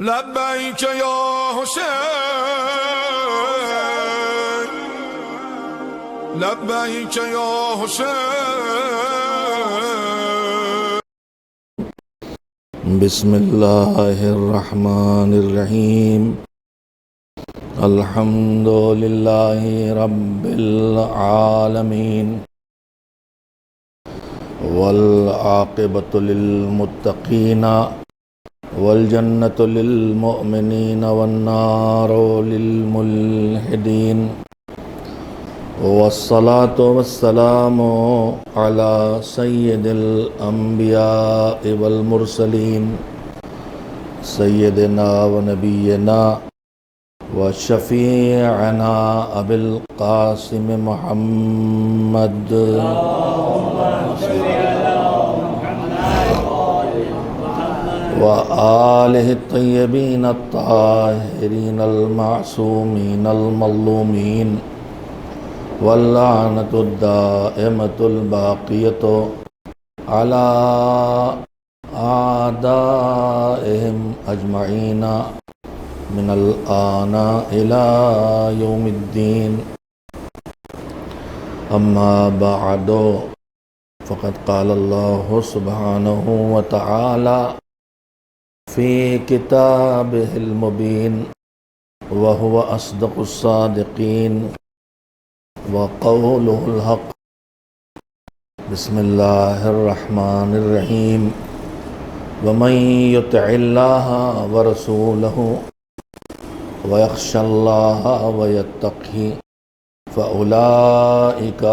لبيك يا حسين لبيك يا حسين بسم الله الرحمن الرحيم الحمد لله رب العالمين والعاقبة للمتقين والجنة للمؤمنين والنار للملحدين والصلاة والسلام على سيد الأنبياء والمرسلين سيدنا ونبينا وشفيعنا أبي القاسم محمد وآله الطيبين الطاهرين المعصومين المظلومين واللعنة الدائمة الباقية على أعدائهم أجمعين من الآن إلى يوم الدين. أما بعد فقد قال الله سبحانه وتعالى في كتابه المبين وهو أصدق الصادقين وقوله الحق. بسم الله الرحمن الرحيم ومن يطع الله ورسوله ويخشى الله ويتقه فأولئك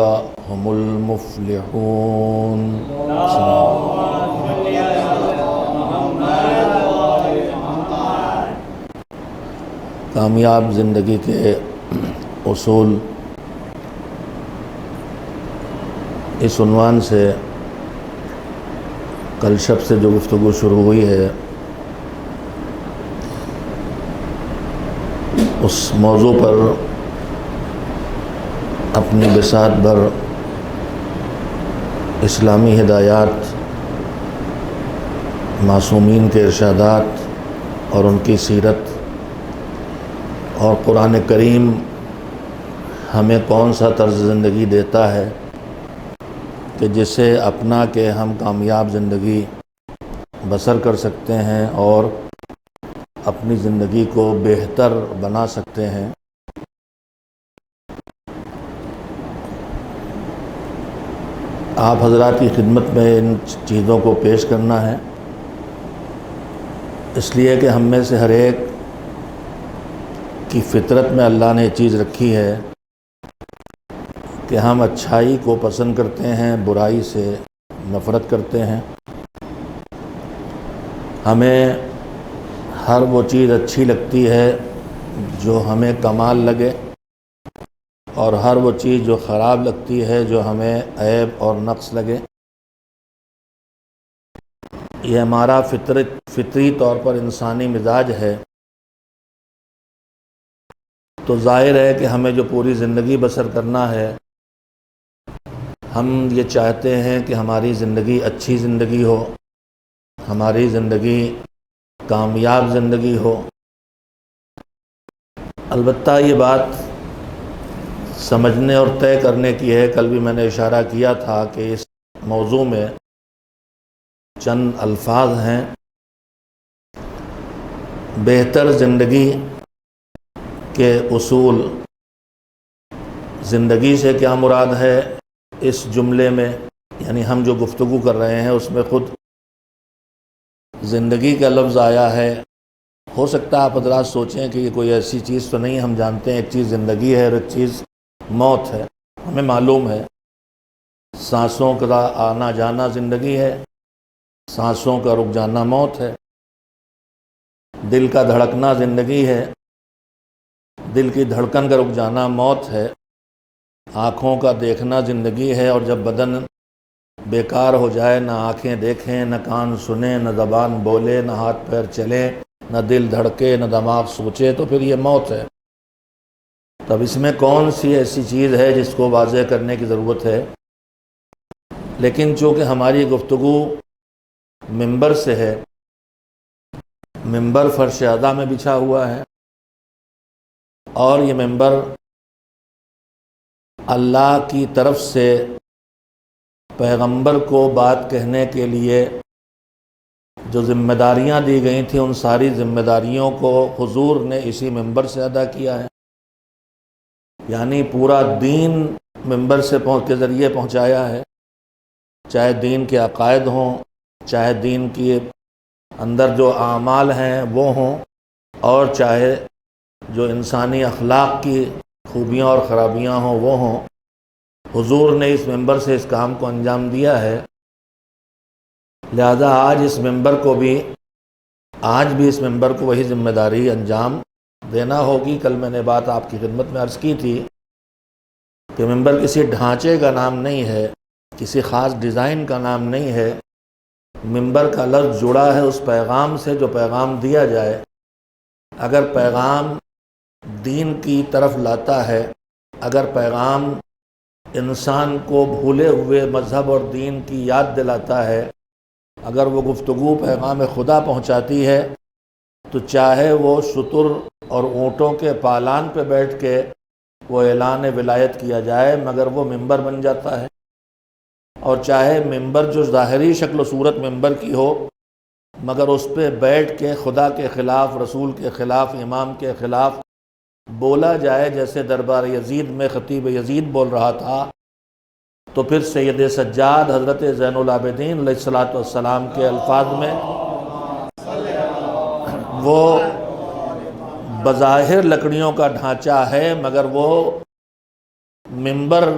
هم المفلحون. کامیاب زندگی کے اصول اس عنوان سے کل شب سے جو گفتگو شروع ہوئی ہے اس موضوع پر اپنی بساط بھر اسلامی ہدایات، معصومین کے ارشادات اور ان کی سیرت اور قرآن کریم ہمیں کون سا طرز زندگی دیتا ہے کہ جسے اپنا کے ہم کامیاب زندگی بسر کر سکتے ہیں اور اپنی زندگی کو بہتر بنا سکتے ہیں. آپ حضرات کی خدمت میں ان چیزوں کو پیش کرنا ہے، اس لیے کہ ہم میں سے ہر ایک کی فطرت میں اللہ نے یہ چیز رکھی ہے کہ ہم اچھائی کو پسند کرتے ہیں، برائی سے نفرت کرتے ہیں. ہمیں ہر وہ چیز اچھی لگتی ہے جو ہمیں کمال لگے، اور ہر وہ چیز جو خراب لگتی ہے جو ہمیں عیب اور نقص لگے. یہ ہمارا فطری طور پر انسانی مزاج ہے. تو ظاہر ہے کہ ہمیں جو پوری زندگی بسر کرنا ہے، ہم یہ چاہتے ہیں کہ ہماری زندگی اچھی زندگی ہو، ہماری زندگی کامیاب زندگی ہو. البتہ یہ بات سمجھنے اور طے کرنے کی ہے. کل بھی میں نے اشارہ کیا تھا کہ اس موضوع میں چند الفاظ ہیں. بہتر زندگی کے اصول، زندگی سے کیا مراد ہے اس جملے میں، یعنی ہم جو گفتگو کر رہے ہیں اس میں خود زندگی کا لفظ آیا ہے. ہو سکتا ہے آپ حضرات سوچیں کہ یہ کوئی ایسی چیز تو نہیں، ہم جانتے ہیں ایک چیز زندگی ہے اور ایک چیز موت ہے. ہمیں معلوم ہے سانسوں کا آنا جانا زندگی ہے، سانسوں کا رک جانا موت ہے. دل کا دھڑکنا زندگی ہے، دل کی دھڑکن کا رک جانا موت ہے. آنکھوں کا دیکھنا زندگی ہے، اور جب بدن بیکار ہو جائے، نہ آنکھیں دیکھیں، نہ کان سنیں، نہ زبان بولے، نہ ہاتھ پیر چلیں، نہ دل دھڑکے، نہ دماغ سوچے، تو پھر یہ موت ہے. تب اس میں کون سی ایسی چیز ہے جس کو واضح کرنے کی ضرورت ہے؟ لیکن چونکہ ہماری گفتگو منبر سے ہے، ممبر فرش اعلیٰ میں بچھا ہوا ہے، اور یہ ممبر اللہ کی طرف سے پیغمبر کو بات کہنے کے لیے جو ذمہ داریاں دی گئی تھیں، ان ساری ذمہ داریوں کو حضور نے اسی ممبر سے ادا کیا ہے۔ یعنی پورا دین ممبر کے ذریعے پہنچایا ہے، چاہے دین کے عقائد ہوں، چاہے دین کے اندر جو اعمال ہیں وہ ہوں، اور چاہے جو انسانی اخلاق کی خوبیاں اور خرابیاں ہوں وہ ہوں، حضور نے اس ممبر سے اس کام کو انجام دیا ہے۔ لہذا آج بھی اس ممبر کو وہی ذمہ داری انجام دینا ہوگی۔ کل میں نے بات آپ کی خدمت میں عرض کی تھی کہ ممبر کسی ڈھانچے کا نام نہیں ہے، کسی خاص ڈیزائن کا نام نہیں ہے۔ ممبر کا لفظ جڑا ہے اس پیغام سے جو پیغام دیا جائے۔ اگر پیغام دین کی طرف لاتا ہے، اگر پیغام انسان کو بھولے ہوئے مذہب اور دین کی یاد دلاتا ہے، اگر وہ گفتگو پیغام خدا پہنچاتی ہے، تو چاہے وہ شتر اور اونٹوں کے پالان پہ بیٹھ کے وہ اعلان ولایت کیا جائے، مگر وہ ممبر بن جاتا ہے۔ اور چاہے ممبر جو ظاہری شکل و صورت ممبر کی ہو، مگر اس پہ بیٹھ کے خدا کے خلاف، رسول کے خلاف، امام کے خلاف بولا جائے، جیسے دربار یزید میں خطیب یزید بول رہا تھا، تو پھر سید سجاد حضرت زین العابدین علیہ السلام کے الفاظ میں وہ بظاہر لکڑیوں کا ڈھانچہ ہے، مگر وہ ممبر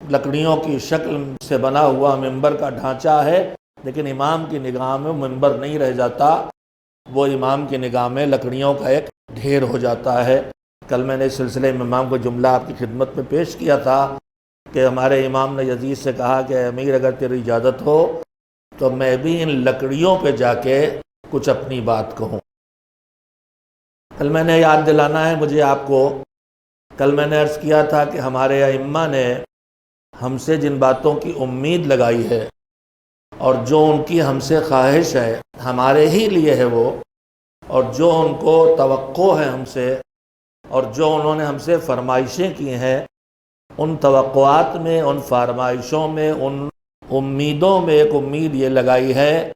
لکڑیوں کی شکل سے بنا ہوا ممبر کا ڈھانچہ ہے، لیکن امام کی نگاہ میں ممبر نہیں رہ جاتا، وہ امام کی نگاہ میں لکڑیوں کا ایک ڈھیر ہو جاتا ہے۔ کل میں نے اس سلسلے میں امام کو جملہ آپ کی خدمت میں پیش کیا تھا کہ ہمارے امام نے یزید سے کہا کہ امیر اگر تیری اجازت ہو تو میں بھی ان لکڑیوں پہ جا کے کچھ اپنی بات کہوں۔ کل میں نے یاد دلانا ہے مجھے آپ کو، کل میں نے عرض کیا تھا کہ ہمارے ائمہ نے ہم سے جن باتوں کی امید لگائی ہے اور جو ان کی ہم سے خواہش ہے ہمارے ہی لیے ہے وہ، اور جو ان کو توقع ہے ہم سے، اور جو انہوں نے ہم سے فرمائشیں کی ہیں، ان توقعات میں، ان فرمائشوں میں، ان امیدوں میں ایک امید یہ لگائی ہے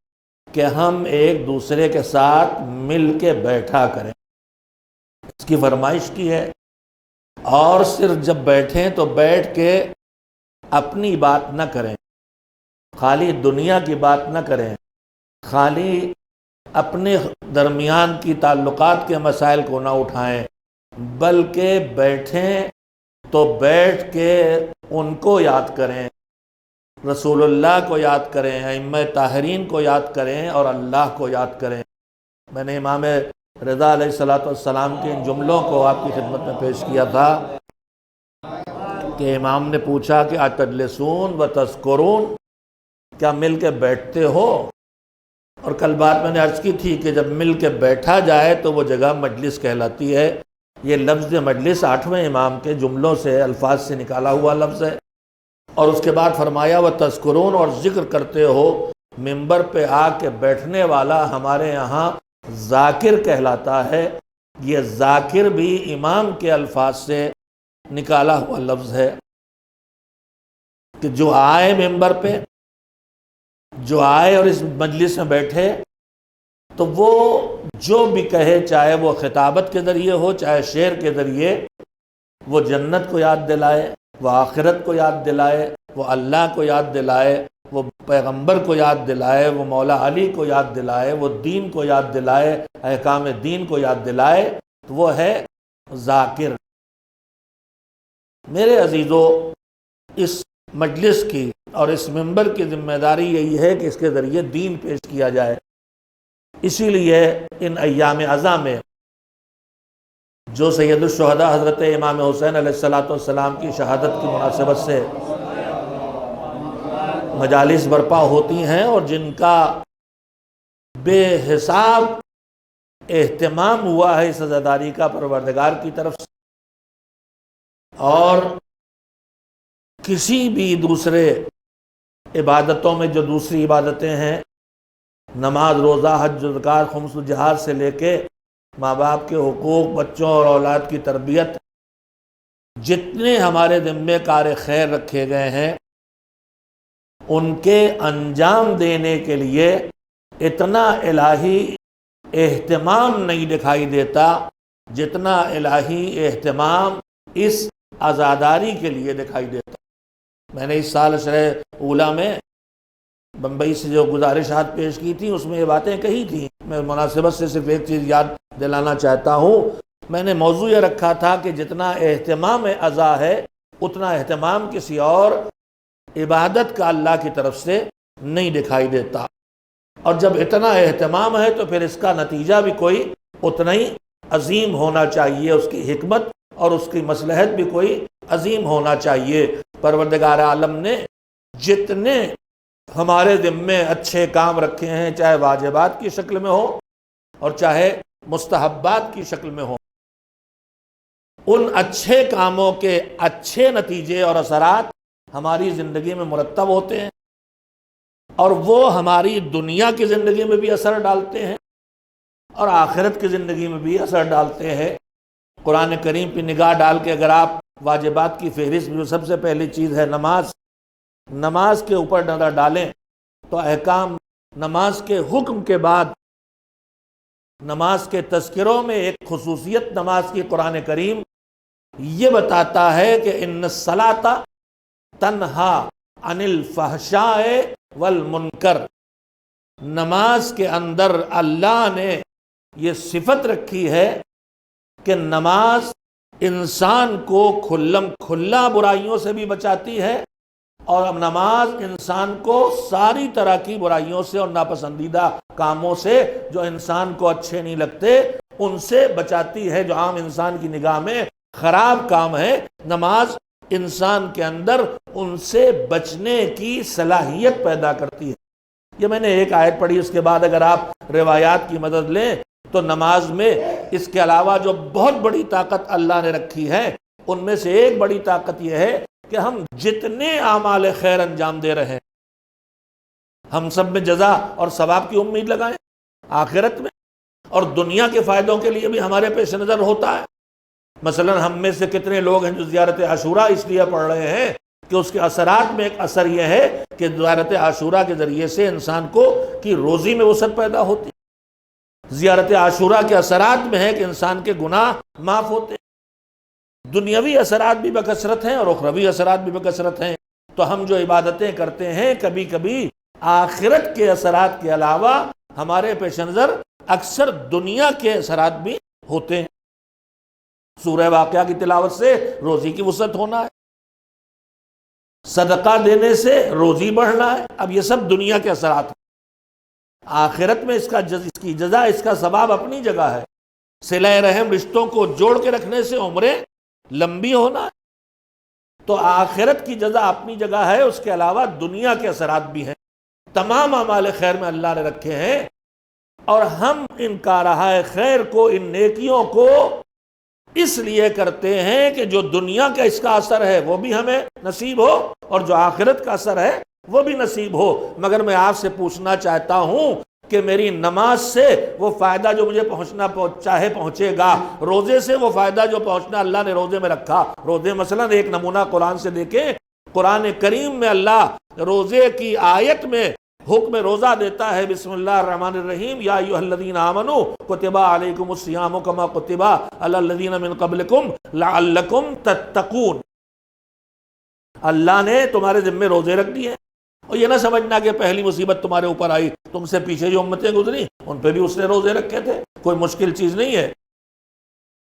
کہ ہم ایک دوسرے کے ساتھ مل کے بیٹھا کریں، اس کی فرمائش کی ہے۔ اور صرف جب بیٹھیں تو بیٹھ کے اپنی بات نہ کریں، خالی دنیا کی بات نہ کریں، خالی اپنے درمیان کی تعلقات کے مسائل کو نہ اٹھائیں، بلکہ بیٹھیں تو بیٹھ کے ان کو یاد کریں، رسول اللہ کو یاد کریں، ائمہ طاہرین کو یاد کریں، اور اللہ کو یاد کریں۔ میں نے امام رضا علیہ السلام کے ان جملوں کو آپ کی خدمت میں پیش کیا تھا کہ امام نے پوچھا کہ اتجلسون و تذکرون، کیا مل کے بیٹھتے ہو؟ اور کل بات میں نے عرض کی تھی کہ جب مل کے بیٹھا جائے تو وہ جگہ مجلس کہلاتی ہے۔ یہ لفظ مجلس 8ویں امام کے جملوں سے، الفاظ سے نکالا ہوا لفظ ہے۔ اور اس کے بعد فرمایا وہ تذکرون، اور ذکر کرتے ہو۔ ممبر پہ آ کے بیٹھنے والا ہمارے یہاں ذاکر کہلاتا ہے۔ یہ ذاکر بھی امام کے الفاظ سے نکالا ہوا لفظ ہے کہ جو آئے ممبر پہ، جو آئے اور اس مجلس میں بیٹھے، تو وہ جو بھی کہے، چاہے وہ خطابت کے ذریعے ہو، چاہے شعر کے ذریعے، وہ جنت کو یاد دلائے، وہ آخرت کو یاد دلائے، وہ اللہ کو یاد دلائے، وہ پیغمبر کو یاد دلائے، وہ مولا علی کو یاد دلائے، وہ دین کو یاد دلائے، احکام دین کو یاد دلائے، تو وہ ہے ذاکر۔ میرے عزیزو، اس مجلس کی اور اس ممبر کی ذمہ داری یہی ہے کہ اس کے ذریعے دین پیش کیا جائے۔ اسی لیے ان ایام عزا میں جو سید الشہداء حضرت امام حسین علیہ السلام کی شہادت کی مناسبت سے مجالس برپا ہوتی ہیں اور جن کا بے حساب اہتمام ہوا ہے اس عزاداری کا پروردگار کی طرف سے، اور کسی بھی دوسرے عبادتوں میں جو دوسری عبادتیں ہیں نماز، روزہ، حج، زکوٰۃ، خمس الجہاد سے لے کے ماں باپ کے حقوق، بچوں اور اولاد کی تربیت، جتنے ہمارے ذمے کار خیر رکھے گئے ہیں ان کے انجام دینے کے لیے اتنا الہی اہتمام نہیں دکھائی دیتا جتنا الہی اہتمام اس عزاداری کے لیے دکھائی دیتا۔ میں نے اس سال شرح اولیٰ میں بمبئی سے جو گزارشات پیش کی تھیں اس میں یہ باتیں کہی تھیں۔ میں مناسبت سے صرف ایک چیز یاد دلانا چاہتا ہوں، میں نے موضوع یہ رکھا تھا کہ جتنا اہتمام عزا ہے اتنا اہتمام کسی اور عبادت کا اللہ کی طرف سے نہیں دکھائی دیتا، اور جب اتنا اہتمام ہے تو پھر اس کا نتیجہ بھی کوئی اتنا ہی عظیم ہونا چاہیے، اس کی حکمت اور اس کی مصلحت بھی کوئی عظیم ہونا چاہیے۔ پروردگار عالم نے جتنے ہمارے ذمے اچھے کام رکھے ہیں، چاہے واجبات کی شکل میں ہو اور چاہے مستحبات کی شکل میں ہو، ان اچھے کاموں کے اچھے نتیجے اور اثرات ہماری زندگی میں مرتب ہوتے ہیں، اور وہ ہماری دنیا کی زندگی میں بھی اثر ڈالتے ہیں اور آخرت کی زندگی میں بھی اثر ڈالتے ہیں۔ قرآن کریم پہ نگاہ ڈال کے اگر آپ واجبات کی فہرست میں جو سب سے پہلی چیز ہے نماز کے اوپر نظر ڈالیں تو احکام نماز کے حکم کے بعد نماز کے تذکروں میں ایک خصوصیت نماز کی قرآن کریم یہ بتاتا ہے کہ ان الصلاۃ تنہا عن الفحشاء والمنکر، نماز کے اندر اللہ نے یہ صفت رکھی ہے کہ نماز انسان کو کھلم کھلا برائیوں سے بھی بچاتی ہے، اور نماز انسان کو ساری طرح کی برائیوں سے اور ناپسندیدہ کاموں سے جو انسان کو اچھے نہیں لگتے ان سے بچاتی ہے۔ جو عام انسان کی نگاہ میں خراب کام ہے، نماز انسان کے اندر ان سے بچنے کی صلاحیت پیدا کرتی ہے۔ یہ میں نے ایک آیت پڑھی، اس کے بعد اگر آپ روایات کی مدد لیں تو نماز میں اس کے علاوہ جو بہت بڑی طاقت اللہ نے رکھی ہے ان میں سے ایک بڑی طاقت یہ ہے کہ ہم جتنے اعمال خیر انجام دے رہے ہیں ہم سب میں جزا اور ثواب کی امید لگائیں، آخرت میں اور دنیا کے فائدوں کے لیے بھی ہمارے پیش نظر ہوتا ہے۔ مثلا ہم میں سے کتنے لوگ ہیں جو زیارت عاشوراء اس لیے پڑھ رہے ہیں کہ اس کے اثرات میں ایک اثر یہ ہے کہ زیارت عاشوراء کے ذریعے سے انسان کو کی روزی میں وسعت پیدا ہوتی ہے۔ زیارت عاشوراء کے اثرات میں ہے کہ انسان کے گناہ معاف ہوتے ہیں۔ دنیاوی اثرات بھی بکثرت ہیں اور اخروی اثرات بھی بکثرت ہیں، تو ہم جو عبادتیں کرتے ہیں کبھی کبھی آخرت کے اثرات کے علاوہ ہمارے پیش نظر اکثر دنیا کے اثرات بھی ہوتے ہیں۔ سورہ واقعہ کی تلاوت سے روزی کی وسعت ہونا ہے، صدقہ دینے سے روزی بڑھنا ہے، اب یہ سب دنیا کے اثرات ہیں۔ آخرت میں اس کی جزا، اس کا ثواب اپنی جگہ ہے۔ صلہ رحم، رشتوں کو جوڑ کے رکھنے سے عمریں لمبی ہونا ہے، تو آخرت کی جزا اپنی جگہ ہے، اس کے علاوہ دنیا کے اثرات بھی ہیں۔ تمام اعمال خیر میں اللہ نے رکھے ہیں، اور ہم ان کارہائے خیر کو، ان نیکیوں کو اس لیے کرتے ہیں کہ جو دنیا کا اس کا اثر ہے وہ بھی ہمیں نصیب ہو اور جو آخرت کا اثر ہے وہ بھی نصیب ہو۔ مگر میں آپ سے پوچھنا چاہتا ہوں کہ میری نماز سے وہ فائدہ جو مجھے چاہے پہنچے گا، روزے سے وہ فائدہ جو پہنچنا اللہ نے روزے میں رکھا، روزے مثلا ایک نمونہ قرآن سے دیکھیں، قرآن کریم میں اللہ روزے کی آیت میں حکم روزہ دیتا ہے، بسم اللہ الرحمن الرحیم، یا ایھا الذین آمنوا کتب علیکم الصیام کما کتب علی الذین من قبلکم لعلکم تتقون۔ اللہ نے تمہارے ذمے روزے رکھ دیے، اور یہ نہ سمجھنا کہ پہلی مصیبت تمہارے اوپر آئی، تم سے پیچھے جو امتیں گزری ان پہ بھی اس نے روزے رکھے تھے، کوئی مشکل چیز نہیں ہے۔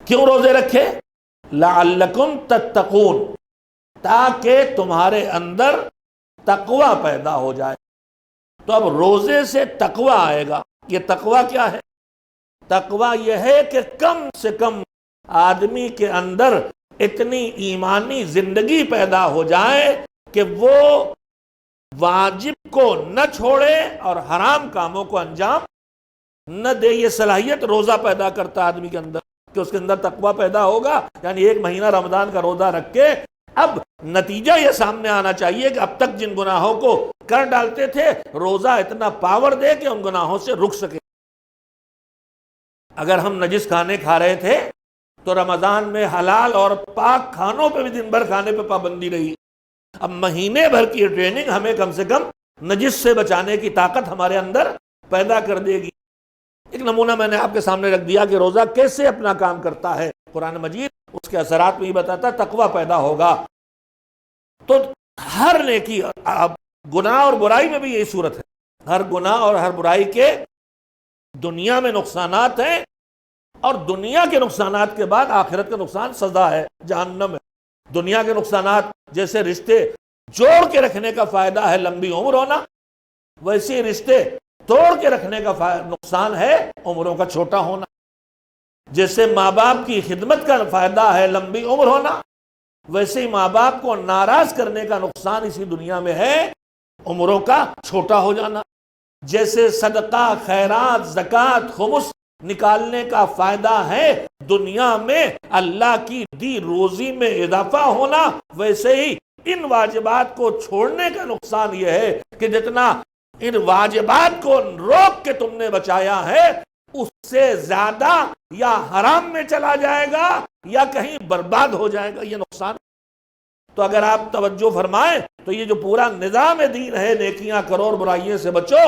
کیوں روزے رکھے؟ لعلکم تتقون، تاکہ تمہارے اندر تقوی پیدا ہو جائے۔ تو اب روزے سے تقوی آئے گا۔ یہ تقوی کیا ہے؟ تقوی یہ ہے کہ کم سے کم آدمی کے اندر اتنی ایمانی زندگی پیدا ہو جائے کہ وہ واجب کو نہ چھوڑے اور حرام کاموں کو انجام نہ دے۔ یہ صلاحیت روزہ پیدا کرتا آدمی کے اندر کہ اس کے اندر تقوی پیدا ہوگا، یعنی ایک مہینہ رمضان کا روزہ رکھ کے اب نتیجہ یہ سامنے آنا چاہیے کہ اب تک جن گناہوں کو کر ڈالتے تھے، روزہ اتنا پاور دے کہ ان گناہوں سے رک سکے۔ اگر ہم نجس کھانے کھا رہے تھے تو رمضان میں حلال اور پاک کھانوں پہ بھی دن بھر کھانے پہ پابندی رہی۔ اب مہینے بھر کی ٹریننگ ہمیں کم سے کم نجس سے بچانے کی طاقت ہمارے اندر پیدا کر دے گی۔ ایک نمونہ میں نے آپ کے سامنے رکھ دیا کہ روزہ کیسے اپنا کام کرتا ہے۔ قرآن مجید اس کے اثرات میں یہ بتاتا ہے تقویٰ پیدا ہوگا۔ تو ہر نیکی، گناہ اور برائی میں بھی یہی صورت ہے، ہر گناہ اور ہر برائی کے دنیا میں نقصانات ہیں، اور دنیا کے نقصانات کے بعد آخرت کا نقصان سزا ہے، جہنم ہے۔ دنیا کے نقصانات جیسے رشتے جوڑ کے رکھنے کا فائدہ ہے لمبی عمر ہونا، ویسے رشتے توڑ کے رکھنے کا نقصان ہے عمروں کا چھوٹا ہونا۔ جیسے ماں باپ کی خدمت کا فائدہ ہے لمبی عمر ہونا، ویسے ہی ماں باپ کو ناراض کرنے کا نقصان اسی دنیا میں ہے عمروں کا چھوٹا ہو جانا۔ جیسے صدقہ، خیرات، زکوٰۃ، خمس نکالنے کا فائدہ ہے دنیا میں اللہ کی دی روزی میں اضافہ ہونا، ویسے ہی ان واجبات کو چھوڑنے کا نقصان یہ ہے کہ جتنا ان واجبات کو روک کے تم نے بچایا ہے اس سے زیادہ یا حرام میں چلا جائے گا یا کہیں برباد ہو جائے گا، یہ نقصان۔ تو اگر آپ توجہ فرمائیں تو یہ جو پورا نظام دین ہے، نیکیاں کرو اور برائیوں سے بچو،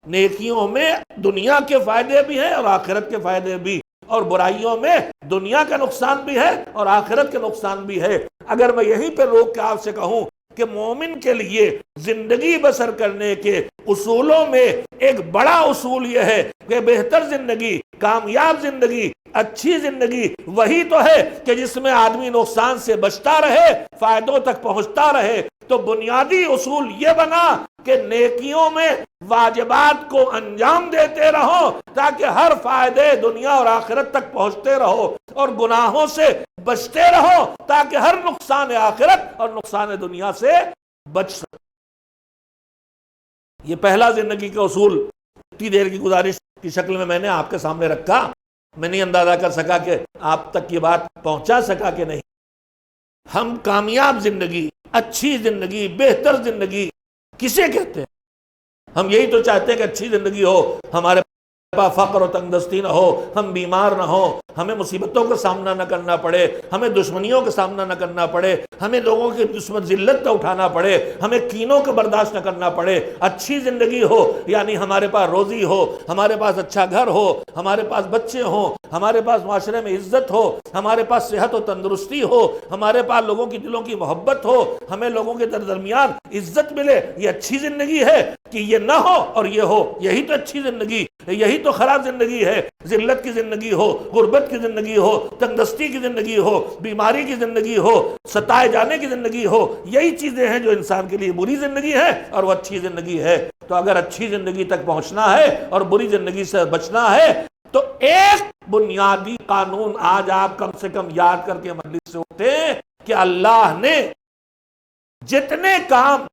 نیکیوں میں دنیا کے فائدے بھی ہیں اور آخرت کے فائدے بھی، اور برائیوں میں دنیا کا نقصان بھی ہے اور آخرت کے نقصان بھی ہے۔ اگر میں یہیں پہ روک کے آپ سے کہوں کہ مومن کے لیے زندگی بسر کرنے کے اصولوں میں ایک بڑا اصول یہ ہے کہ بہتر زندگی، کامیاب زندگی، اچھی زندگی وہی تو ہے کہ جس میں آدمی نقصان سے بچتا رہے، فائدوں تک پہنچتا رہے۔ تو بنیادی اصول یہ بنا کہ نیکیوں میں واجبات کو انجام دیتے رہو تاکہ ہر فائدے دنیا اور آخرت تک پہنچتے رہو، اور گناہوں سے بچتے رہو تاکہ ہر نقصان آخرت اور نقصان دنیا سے بچ سکو۔ یہ پہلا زندگی کا اصول اتنی دیر کی گزارش کی شکل میں نے آپ کے سامنے رکھا۔ میں نہیں اندازہ کر سکا کہ آپ تک یہ بات پہنچا سکا کہ نہیں۔ ہم کامیاب زندگی، اچھی زندگی، بہتر زندگی کسے کہتے ہیں؟ ہم یہی تو چاہتے ہیں کہ اچھی زندگی ہو، ہمارے پاس فقر و تنگ دستی نہ ہو، ہم بیمار نہ ہو، ہمیں مصیبتوں کا سامنا نہ کرنا پڑے، ہمیں دشمنیوں کا سامنا نہ کرنا پڑے، ہمیں لوگوں کی دشمن ذلت نہ اٹھانا پڑے، ہمیں کینوں کا برداشت نہ کرنا پڑے۔ اچھی زندگی ہو یعنی ہمارے پاس روزی ہو، ہمارے پاس اچھا گھر ہو، ہمارے پاس بچے ہوں، ہمارے پاس معاشرے میں عزت ہو، ہمارے پاس صحت و تندرستی ہو، ہمارے پاس لوگوں کی دلوں کی محبت ہو، ہمیں لوگوں کے درمیان عزت ملے۔ یہ اچھی زندگی ہے کہ یہ نہ ہو اور یہ ہو؟ یہی تو اچھی زندگی، یہی تو خراب زندگی ہے۔ ذلت کی زندگی ہو، غربت کی زندگی ہو، تنگ دستی کی زندگی ہو، بیماری کی زندگی ہو، ستائے جانے کی زندگی ہو، یہی چیزیں ہیں جو انسان کے لیے بری زندگی ہے اور وہ اچھی زندگی ہے۔ تو اگر اچھی زندگی تک پہنچنا ہے اور بری زندگی سے بچنا ہے تو ایک بنیادی قانون آج آپ کم سے کم یاد کر کے مجلس سے اٹھیں کہ اللہ نے جتنے کام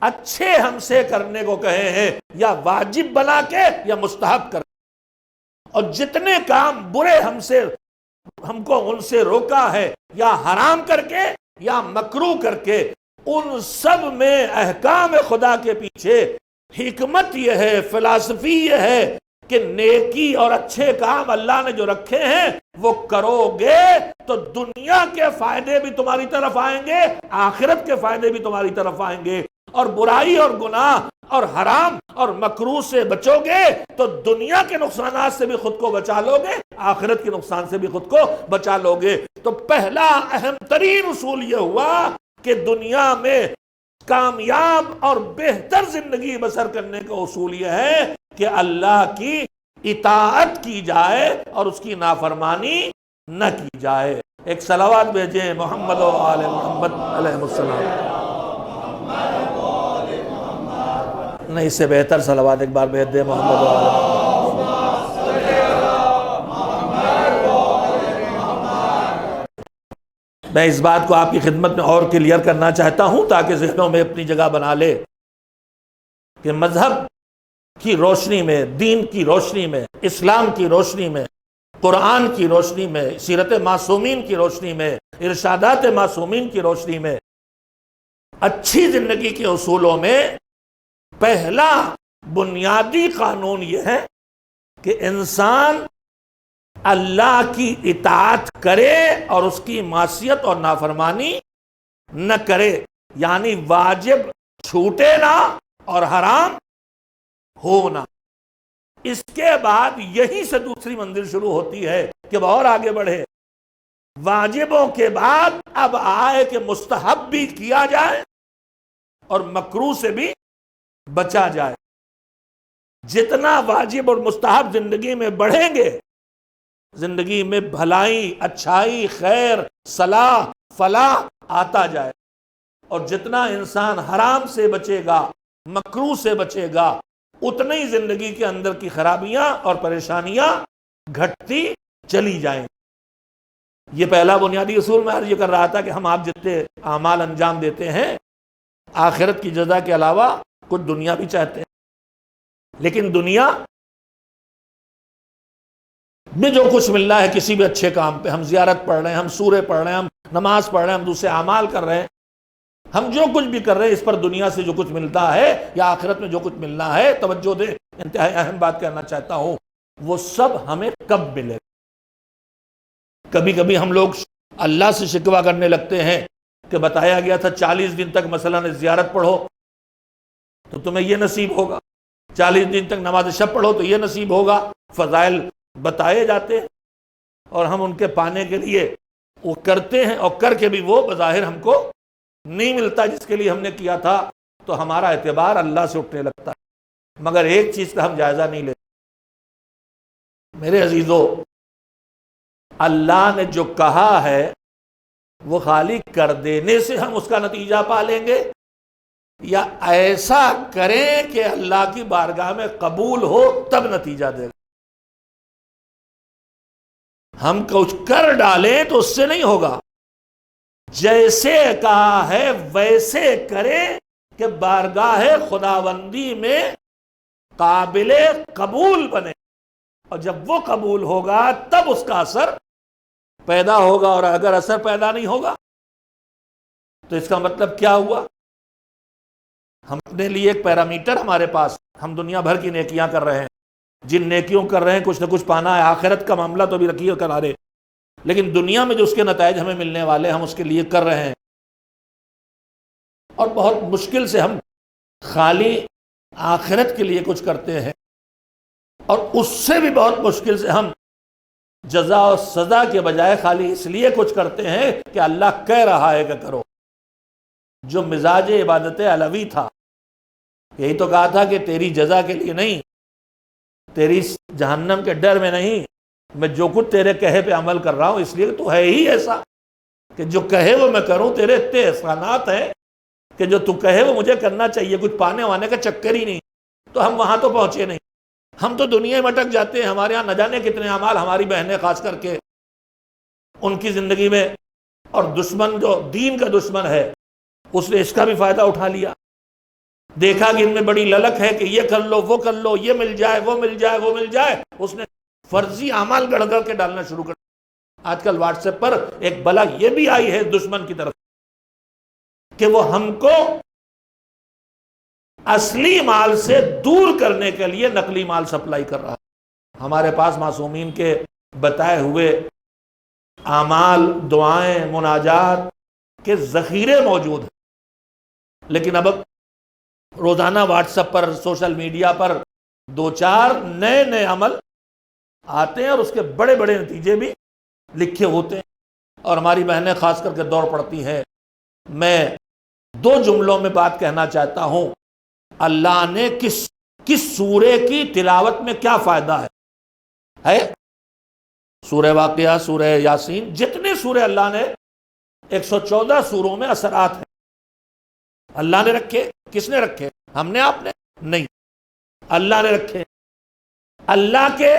اچھے ہم سے کرنے کو کہے ہیں یا واجب بنا کے یا مستحب کر، اور جتنے کام برے ہم کو ان سے روکا ہے یا حرام کر کے یا مکروہ کر کے، ان سب میں احکام خدا کے پیچھے حکمت یہ ہے، فلسفی یہ ہے کہ نیکی اور اچھے کام اللہ نے جو رکھے ہیں وہ کرو گے تو دنیا کے فائدے بھی تمہاری طرف آئیں گے، آخرت کے فائدے بھی تمہاری طرف آئیں گے، اور برائی اور گناہ اور حرام اور مکروہ سے بچو گے تو دنیا کے نقصانات سے بھی خود کو بچا لو گے، آخرت کے نقصان سے بھی خود کو بچا لو گے۔ تو پہلا اہم ترین اصول یہ ہوا کہ دنیا میں کامیاب اور بہتر زندگی بسر کرنے کا اصول یہ ہے کہ اللہ کی اطاعت کی جائے اور اس کی نافرمانی نہ کی جائے۔ ایک صلوات بھیجیں محمد و آل محمد علیہ السلام۔ نہیں، اس سے بہتر صلوات ایک بار بھیج دے محمد و آل محمد۔ میں اس بات کو آپ کی خدمت میں اور کلیئر کرنا چاہتا ہوں تاکہ ذہنوں میں اپنی جگہ بنا لے کہ مذہب کی روشنی میں، دین کی روشنی میں، اسلام کی روشنی میں، قرآن کی روشنی میں، سیرت معصومین کی روشنی میں ارشادات معصومین کی روشنی میں اچھی زندگی کے اصولوں میں پہلا بنیادی قانون یہ ہے کہ انسان اللہ کی اطاعت کرے اور اس کی معصیت اور نافرمانی نہ کرے، یعنی واجب چھوٹے نہ اور حرام ہو نہ۔ اس کے بعد یہیں سے دوسری منزل شروع ہوتی ہے کہ وہ اور آگے بڑھے، واجبوں کے بعد اب آئے کہ مستحب بھی کیا جائے اور مکروہ سے بھی بچا جائے۔ جتنا واجب اور مستحب زندگی میں بڑھیں گے، زندگی میں بھلائی، اچھائی، خیر، صلاح، فلاح آتا جائے، اور جتنا انسان حرام سے بچے گا، مکروہ سے بچے گا، اتنی ہی زندگی کے اندر کی خرابیاں اور پریشانیاں گھٹتی چلی جائیں۔ یہ پہلا بنیادی اصول میں عرض یہ کر رہا تھا کہ ہم آپ جتنے اعمال انجام دیتے ہیں، آخرت کی جزا کے علاوہ کچھ دنیا بھی چاہتے ہیں، لیکن دنیا میں جو کچھ مل رہا ہے کسی بھی اچھے کام پہ، ہم زیارت پڑھ رہے ہیں، ہم سورے پڑھ رہے ہیں، ہم نماز پڑھ رہے ہیں، ہم دوسرے اعمال کر رہے ہیں، ہم جو کچھ بھی کر رہے ہیں، اس پر دنیا سے جو کچھ ملتا ہے یا آخرت میں جو کچھ ملنا ہے، توجہ دیں، انتہائی اہم بات کہنا چاہتا ہوں، وہ سب ہمیں کب ملے گا؟ کبھی کبھی ہم لوگ اللہ سے شکوہ کرنے لگتے ہیں کہ بتایا گیا تھا 40 دن تک مثلا زیارت پڑھو تو تمہیں یہ نصیب ہوگا، 40 دن تک نماز شب پڑھو تو یہ نصیب ہوگا، فضائل بتائے جاتے ہیں اور ہم ان کے پانے کے لیے وہ کرتے ہیں، اور کر کے بھی وہ بظاہر ہم کو نہیں ملتا جس کے لیے ہم نے کیا تھا، تو ہمارا اعتبار اللہ سے اٹھنے لگتا ہے۔ مگر ایک چیز کا ہم جائزہ نہیں لیتے میرے عزیزو، اللہ نے جو کہا ہے وہ خالی کر دینے سے ہم اس کا نتیجہ پا لیں گے، یا ایسا کریں کہ اللہ کی بارگاہ میں قبول ہو تب نتیجہ دے گا۔ ہم کچھ کر ڈالیں تو اس سے نہیں ہوگا، جیسے کہا ہے ویسے کریں کہ بارگاہ خداوندی میں قابل قبول بنے، اور جب وہ قبول ہوگا تب اس کا اثر پیدا ہوگا، اور اگر اثر پیدا نہیں ہوگا تو اس کا مطلب کیا ہوا؟ ہم اپنے لیے ایک پیرامیٹر ہمارے پاس، ہم دنیا بھر کی نیکیاں کر رہے ہیں، جن نیکیوں کر رہے ہیں کچھ نہ کچھ پانا ہے، آخرت کا معاملہ تو بھی رکھیے کنارے، لیکن دنیا میں جو اس کے نتائج ہمیں ملنے والے ہم اس کے لیے کر رہے ہیں، اور بہت مشکل سے ہم خالی آخرت کے لیے کچھ کرتے ہیں، اور اس سے بھی بہت مشکل سے ہم جزا و سزا کے بجائے خالی اس لیے کچھ کرتے ہیں کہ اللہ کہہ رہا ہے کہ کرو۔ جو مزاج عبادت علوی تھا، یہی تو کہا تھا کہ تیری جزا کے لیے نہیں، تیری جہنم کے ڈر میں نہیں، میں جو کچھ تیرے کہے پہ عمل کر رہا ہوں اس لیے کہ تو ہے ہی ایسا کہ جو کہے وہ میں کروں، تیرے اتنے احسانات ہیں کہ جو تو کہے وہ مجھے کرنا چاہیے، کچھ پانے وانے کا چکر ہی نہیں، تو ہم وہاں تو پہنچے نہیں، ہم تو دنیا میں اٹک جاتے ہیں۔ ہمارے ہاں نہ جانے کتنے اعمال، ہماری بہنیں خاص کر کے ان کی زندگی میں، اور دشمن جو دین کا دشمن ہے اس نے اس کا بھی فائدہ اٹھا لیا، دیکھا کہ ان میں بڑی للک ہے کہ یہ کر لو وہ کر لو، یہ مل جائے وہ مل جائے وہ مل جائے، اس نے فرضی اعمال گڑھ کر کے ڈالنا شروع کر دیا۔ آج کل واٹس ایپ پر ایک بلا یہ بھی آئی ہے دشمن کی طرف کہ وہ ہم کو اصلی مال سے دور کرنے کے لیے نقلی مال سپلائی کر رہا ہے۔ ہمارے پاس معصومین کے بتائے ہوئے اعمال، دعائیں، مناجات کے ذخیرے موجود ہیں، لیکن اب روزانہ واٹس ایپ پر، سوشل میڈیا پر 2-4 نئے عمل آتے ہیں، اور اس کے بڑے بڑے نتیجے بھی لکھے ہوتے ہیں، اور ہماری بہنیں خاص کر کے دوڑ پڑتی ہیں۔ میں 2 جملوں میں بات کہنا چاہتا ہوں، اللہ نے کس سورے کی تلاوت میں کیا فائدہ ہے؟ سورہ واقعہ، سورہ یاسین، جتنے سورے اللہ نے 114 سوروں میں اثرات ہیں، اللہ نے رکھے۔ کس نے رکھے؟ ہم نے، آپ نے نہیں، اللہ نے رکھے۔ اللہ کے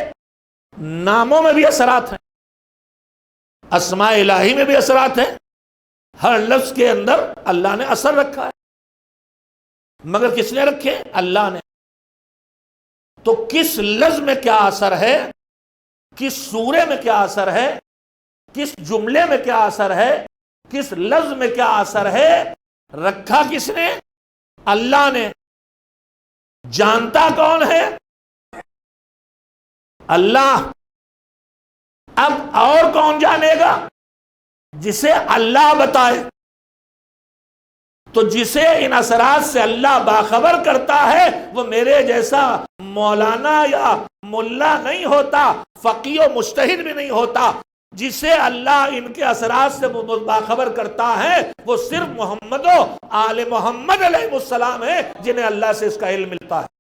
ناموں میں بھی اثرات ہیں، اسماء الہی میں بھی اثرات ہیں، ہر لفظ کے اندر اللہ نے اثر رکھا ہے، مگر کس نے رکھے؟ اللہ نے۔ تو کس لفظ میں کیا اثر ہے، کس سورے میں کیا اثر ہے، کس جملے میں کیا اثر ہے، کس لفظ میں کیا اثر ہے، رکھا کس نے؟ اللہ نے۔ جانتا کون ہے؟ اللہ۔ اب اور کون جانے گا؟ جسے اللہ بتائے۔ تو جسے ان اثرات سے اللہ باخبر کرتا ہے وہ میرے جیسا مولانا یا ملا نہیں ہوتا، فقیہ و مجتہد بھی نہیں ہوتا۔ جسے اللہ ان کے اثرات سے باخبر کرتا ہے وہ صرف محمد و آل محمد علیہ السلام ہے جنہیں اللہ سے اس کا علم ملتا ہے۔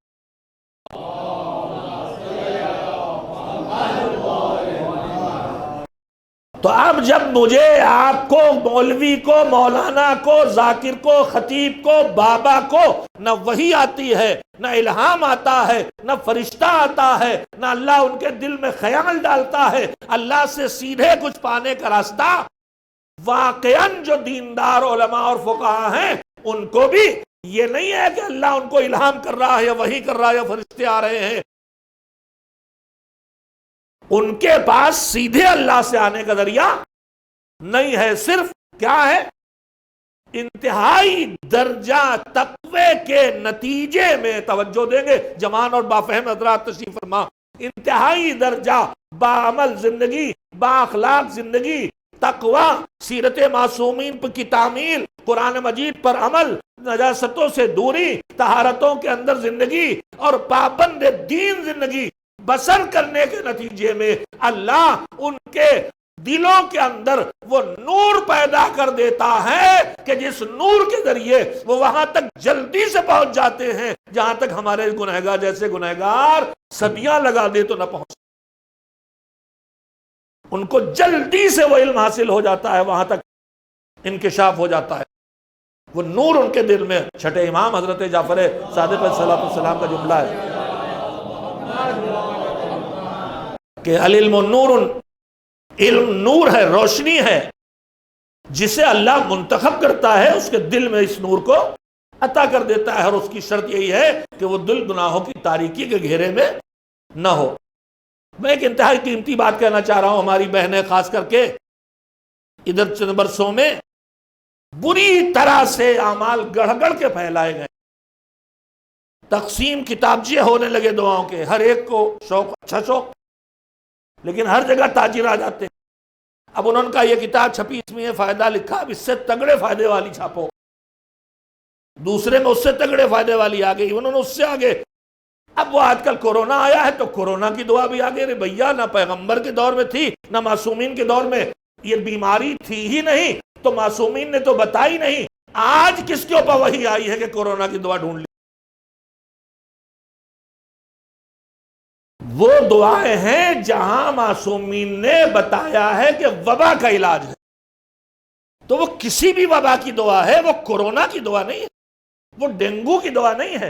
تو اب جب مجھے، آپ کو، مولوی کو، مولانا کو، ذاکر کو، خطیب کو، بابا کو نہ وحی آتی ہے، نہ الہام آتا ہے، نہ فرشتہ آتا ہے، نہ اللہ ان کے دل میں خیال ڈالتا ہے اللہ سے سیدھے کچھ پانے کا راستہ، واقعاً جو دیندار علماء اور فقہاء ہیں ان کو بھی یہ نہیں ہے کہ اللہ ان کو الہام کر رہا ہے یا وحی کر رہا ہے یا فرشتے آ رہے ہیں۔ ان کے پاس سیدھے اللہ سے آنے کا ذریعہ نہیں ہے، صرف کیا ہے؟ انتہائی درجہ تقوی کے نتیجے میں، توجہ دیں گے جوان اور بافہم حضرات تشریف فرما، انتہائی درجہ باعمل زندگی، با اخلاق زندگی، تقوی، سیرت معصومین کی تعمیل، قرآن مجید پر عمل، نجاستوں سے دوری، طہارتوں کے اندر زندگی اور پابند دین زندگی بسر کرنے کے نتیجے میں اللہ ان کے دلوں کے اندر وہ نور پیدا کر دیتا ہے کہ جس نور کے ذریعے وہ وہاں تک جلدی سے پہنچ جاتے ہیں جہاں تک ہمارے گنہگار جیسے گنہگار صدیاں لگا دے تو نہ پہنچ۔ ان کو جلدی سے وہ علم حاصل ہو جاتا ہے، وہاں تک انکشاف ہو جاتا ہے، وہ نور ان کے دل میں۔ چھٹے امام حضرت جعفر صادق علیہ السلام کا جملہ ہے کہ العلم نور، علم نور ہے، روشنی ہے، جسے اللہ منتخب کرتا ہے اس کے دل میں اس نور کو عطا کر دیتا ہے، اور اس کی شرط یہی ہے کہ وہ دل گناہوں کی تاریکی کے گھیرے میں نہ ہو۔ میں ایک انتہائی قیمتی بات کہنا چاہ رہا ہوں، ہماری بہنیں خاص کر کے ادھر چند برسوں میں بری طرح سے اعمال گڑھ گڑھ کے پھیلائے گئے، تقسیم کتابچے ہونے لگے دعاؤں کے، ہر ایک کو شوق، اچھا شوق، لیکن ہر جگہ تاجر آ جاتے۔ اب انہوں نے کہا یہ کتاب چھپی، اس میں یہ فائدہ لکھا، اب اس سے تگڑے فائدے والی چھاپو، دوسرے میں اس سے تگڑے فائدے والی آ گئی، انہوں نے اس سے آگے۔ اب وہ آج کل کورونا آیا ہے تو کورونا کی دعا بھی آگے۔ رے بھیا، نہ پیغمبر کے دور میں تھی نہ معصومین کے دور میں، یہ بیماری تھی ہی نہیں تو معصومین نے تو بتائی نہیں، آج کس کے اوپر وحی آئی ہے کہ کورونا کی دعا ڈھونڈ لی؟ وہ دعائیں ہیں جہاں معصومین نے بتایا ہے کہ وبا کا علاج ہے، تو وہ کسی بھی وبا کی دعا ہے، وہ کورونا کی دعا نہیں ہے، وہ ڈینگو کی دعا نہیں ہے۔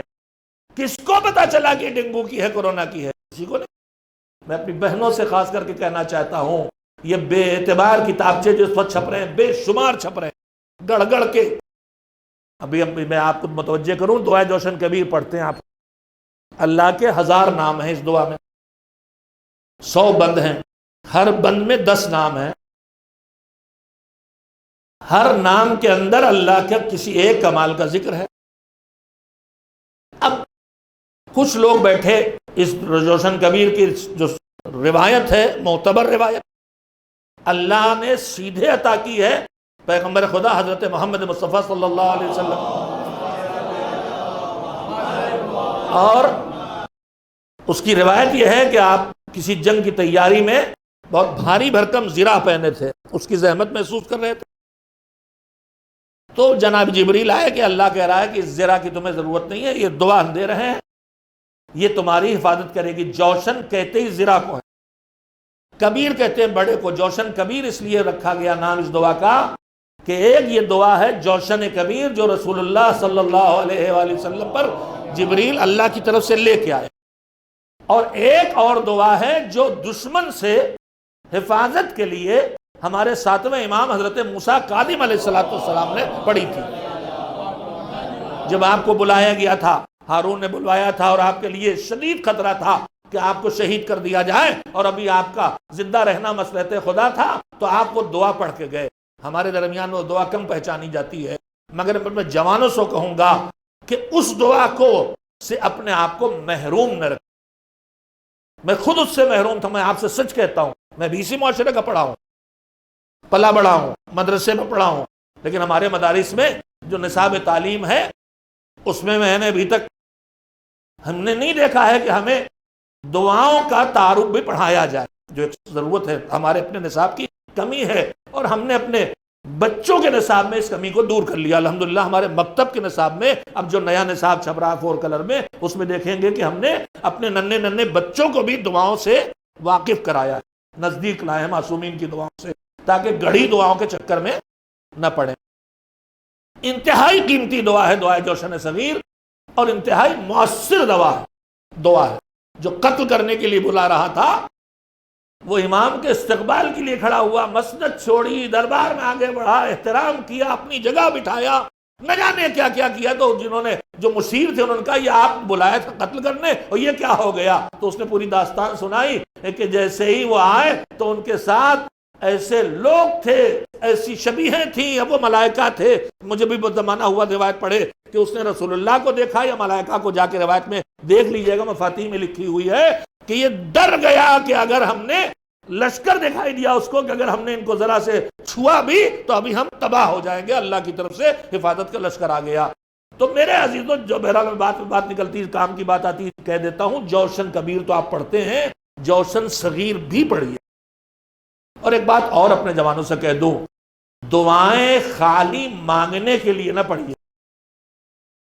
کس کو پتا چلا کہ ڈینگو کی ہے، کورونا کی ہے؟ کسی کو نہیں۔ میں اپنی بہنوں سے خاص کر کے کہنا چاہتا ہوں، یہ بے اعتبار کتابچے جو اس وقت چھپ رہے ہیں، بے شمار چھپ رہے ہیں گڑھ گڑھ کے۔ ابھی میں آپ کو متوجہ کروں، دعائے جوشن کبیر پڑھتے ہیں آپ، اللہ کے 1000 نام ہیں اس دعا میں، 100 بند ہیں، ہر بند میں 10 نام ہیں، ہر نام کے اندر اللہ کا کسی ایک کمال کا ذکر ہے۔ اب کچھ لوگ بیٹھے اس جوشن کبیر کی جو روایت ہے، معتبر روایت، اللہ نے سیدھے عطا کی ہے پیغمبر خدا حضرت محمد مصطفیٰ صلی اللہ علیہ وسلم، اور اس کی روایت یہ ہے کہ آپ کسی جنگ کی تیاری میں بہت بھاری بھرکم زرہ پہنے تھے، اس کی زحمت محسوس کر رہے تھے، تو جناب جبریل آئے کہ اللہ کہہ رہا ہے کہ اس زرہ کی تمہیں ضرورت نہیں ہے، یہ دعا ہم دے رہے ہیں، یہ تمہاری حفاظت کرے گی۔ جوشن کہتے ہی زرہ کو ہے، کبیر کہتے ہیں بڑے کو۔ جوشن کبیر اس لیے رکھا گیا نام اس دعا کا کہ ایک یہ دعا ہے جوشن کبیر جو رسول اللہ صلی اللہ علیہ وآلہ وسلم پر جبریل اللہ کی طرف سے لے کے آئے، اور ایک اور دعا ہے جو دشمن سے حفاظت کے لیے ہمارے 7ویں امام حضرت موسیٰ کاظم علیہ السلام نے پڑھی تھی، جب آپ کو بلایا گیا تھا، ہارون نے بلوایا تھا اور آپ کے لیے شدید خطرہ تھا کہ آپ کو شہید کر دیا جائے، اور ابھی آپ کا زندہ رہنا مسئلہ خدا تھا، تو آپ وہ دعا پڑھ کے گئے. ہمارے درمیان وہ دعا کم پہچانی جاتی ہے، مگر میں جوانوں سے کہوں گا کہ اس دعا کو سے اپنے آپ کو محروم نہ رکھیں. میں خود اس سے محروم تھا. میں آپ سے سچ کہتا ہوں، میں بھی اسی معاشرے کا پڑھا ہوں، پلا بڑا ہوں، مدرسے میں پڑھا ہوں، لیکن ہمارے مدارس میں جو نصاب تعلیم ہے اس میں نے ابھی تک ہم نے نہیں دیکھا ہے کہ ہمیں دعاؤں کا تعارف بھی پڑھایا جائے، جو ایک ضرورت ہے. ہمارے اپنے نصاب کی کمی ہے اور ہم نے اپنے بچوں کے نصاب میں اس کمی کو دور کر لیا. الحمدللہ ہمارے مکتب کے نصاب میں اب جو نیا نصاب چھپ رہا ہے 4 کلر میں، اس میں دیکھیں گے کہ ہم نے اپنے ننھے بچوں کو بھی دعاؤں سے واقف کرایا ہے، نزدیک لائے ہیں معصومین کی دعاؤں سے، تاکہ گڑھی دعاؤں کے چکر میں نہ پڑیں. انتہائی قیمتی دعا ہے دعائے جوشن صغیر، اور انتہائی مؤثر دعا ہے. جو قتل کرنے کے لیے بلا رہا تھا وہ امام کے استقبال کے لیے کھڑا ہوا، مسجد چھوڑی، دربار میں آگے بڑھا، احترام کیا، اپنی جگہ بٹھایا، نہ جانے کیا کیا کیا. تو جنہوں نے جو مشیر تھے انہوں نے کہا یہ آپ بلایا تھا قتل کرنے اور یہ کیا ہو گیا؟ تو اس نے پوری داستان سنائی کہ جیسے ہی وہ آئے تو ان کے ساتھ ایسے لوگ تھے، ایسی شبیہیں تھیں، اب وہ ملائکہ تھے. مجھے بھی زمانہ ہوا روایت پڑھے کہ اس نے رسول اللہ کو دیکھا یا ملائکہ کو، جا کے روایت میں دیکھ لیجئے گا، مفاتیح میں لکھی ہوئی ہے کہ یہ ڈر گیا کہ اگر ہم نے لشکر دکھائی دیا اس کو کہ اگر ہم نے ان کو ذرا سے چھوا بھی تو ابھی ہم تباہ ہو جائیں گے، اللہ کی طرف سے حفاظت کا لشکر آ گیا. تو میرے عزیزوں، جو بہرحال بات نکلتی ہے، کام کی بات آتی ہے، کہہ دیتا ہوں جوشن کبیر تو آپ پڑھتے ہیں، جوشن صغیر بھی پڑھیے. اور ایک بات اور اپنے جوانوں سے کہہ دوں، دعائیں خالی مانگنے کے لیے نہ پڑھیے.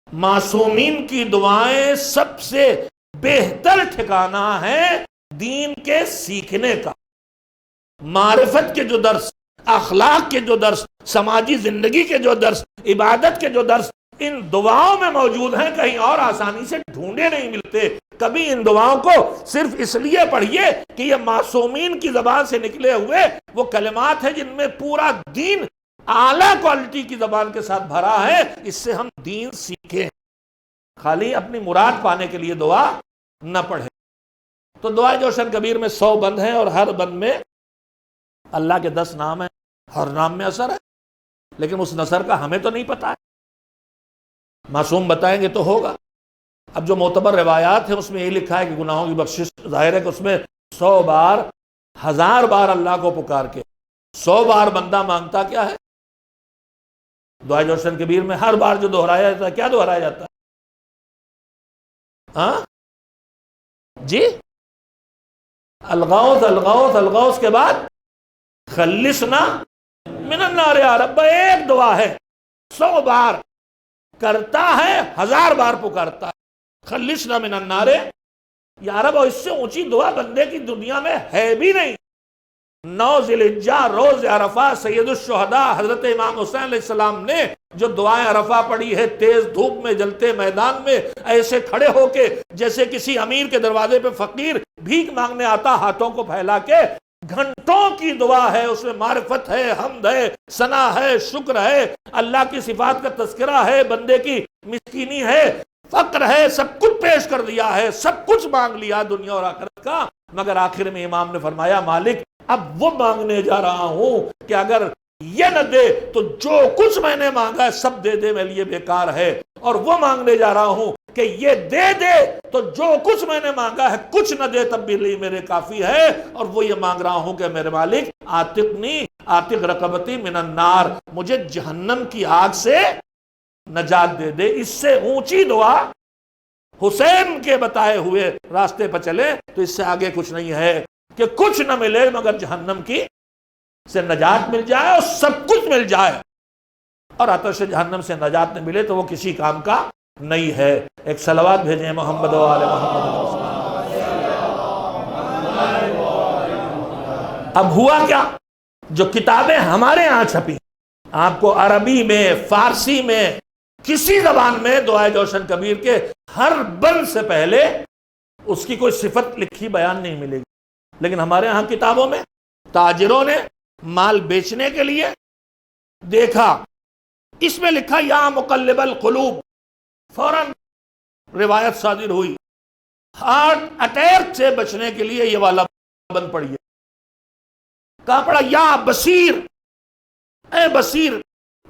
معصومین کی دعائیں سب سے بہتر ٹھکانہ ہے دین کے سیکھنے کا، معرفت کے جو درس، اخلاق کے جو درس، سماجی زندگی کے جو درس، عبادت کے جو درس ان دعاؤں میں موجود ہیں، کہیں اور آسانی سے ڈھونڈے نہیں ملتے. کبھی ان دعاؤں کو صرف اس لیے پڑھیے کہ یہ معصومین کی زبان سے نکلے ہوئے وہ کلمات ہیں جن میں پورا دین اعلیٰ کوالٹی کی زبان کے ساتھ بھرا ہے. اس سے ہم دین سیکھیں، خالی اپنی مراد پانے کے لیے دعا نہ پڑھیں. تو دعائے جوشن کبیر میں 100 بند ہیں اور ہر بند میں اللہ کے 10 نام ہیں، ہر نام میں اثر ہے، لیکن اس نثر کا ہمیں تو نہیں پتا ہے. معصوم بتائیں گے تو ہوگا. اب جو معتبر روایات ہیں اس میں یہ لکھا ہے کہ گناہوں کی بخشش، ظاہر ہے کہ اس میں 100 بار، 1000 بار اللہ کو پکار کے 100 بار بندہ مانگتا کیا ہے؟ دعائے جوشن کبیر میں ہر بار جو دہرایا جاتا ہے، کیا دہرایا جاتا ہے؟ ہاں جی، الغوث الغوث الغوث کے بعد خلصنا من النار یا رب. ایک دعا ہے، 100 بار کرتا ہے، 1000 بار پکارتا ہے، خلصنا من النار یا رب. اور اس سے اونچی دعا بندے کی دنیا میں ہے بھی نہیں. 9 ذی الحجہ روز عرفہ سید الشہداء حضرت امام حسین علیہ السلام نے جو دعائیں عرفہ پڑھی ہے، تیز دھوپ میں جلتے میدان میں ایسے کھڑے ہو کے جیسے کسی امیر کے دروازے پہ فقیر بھیک مانگنے آتا، ہاتھوں کو پھیلا کے. گھنٹوں کی دعا ہے، اس میں معرفت ہے، حمد ہے، ثنا ہے، شکر ہے، اللہ کی صفات کا تذکرہ ہے، بندے کی مسکینی ہے، فقر ہے، سب کچھ پیش کر دیا ہے، سب کچھ مانگ لیا دنیا اور آخرت کا. مگر آخر میں امام نے فرمایا مالک اب وہ مانگنے جا رہا ہوں کہ اگر یہ نہ دے تو جو کچھ میں نے مانگا ہے سب دے دے، میرے لیے بیکار ہے. اور وہ مانگنے جا رہا ہوں کہ یہ دے دے تو جو کچھ میں نے مانگا ہے کچھ نہ دے تب بھی لیے میرے کافی ہے. اور وہ یہ مانگ رہا ہوں کہ میرے مالک عاتقنی عاتق رقبتی من النار، مجھے جہنم کی آگ سے نجات دے دے. اس سے اونچی دعا حسین کے بتائے ہوئے راستے پر چلے تو اس سے آگے کچھ نہیں ہے کہ کچھ نہ ملے مگر جہنم کی سے نجات مل جائے اور سب کچھ مل جائے، اور آتش جہنم سے نجات نہ ملے تو وہ کسی کام کا نہیں ہے. ایک صلوات بھیجیں محمد و آل محمد. اب ہوا کیا؟ جو کتابیں ہمارے ہاں چھپی، آپ کو عربی میں، فارسی میں، کسی زبان میں دعائے جوشن کبیر کے ہر بند سے پہلے اس کی کوئی صفت لکھی بیان نہیں ملے گی. لیکن ہمارے ہاں کتابوں میں تاجروں نے مال بیچنے کے لیے دیکھا، اس میں لکھا یا مقلب القلوب، فوراً روایت صادر ہوئی ہارٹ اٹیک سے بچنے کے لیے یہ والا بند پڑھیے. کہا پڑا یا بصیر، اے بصیر،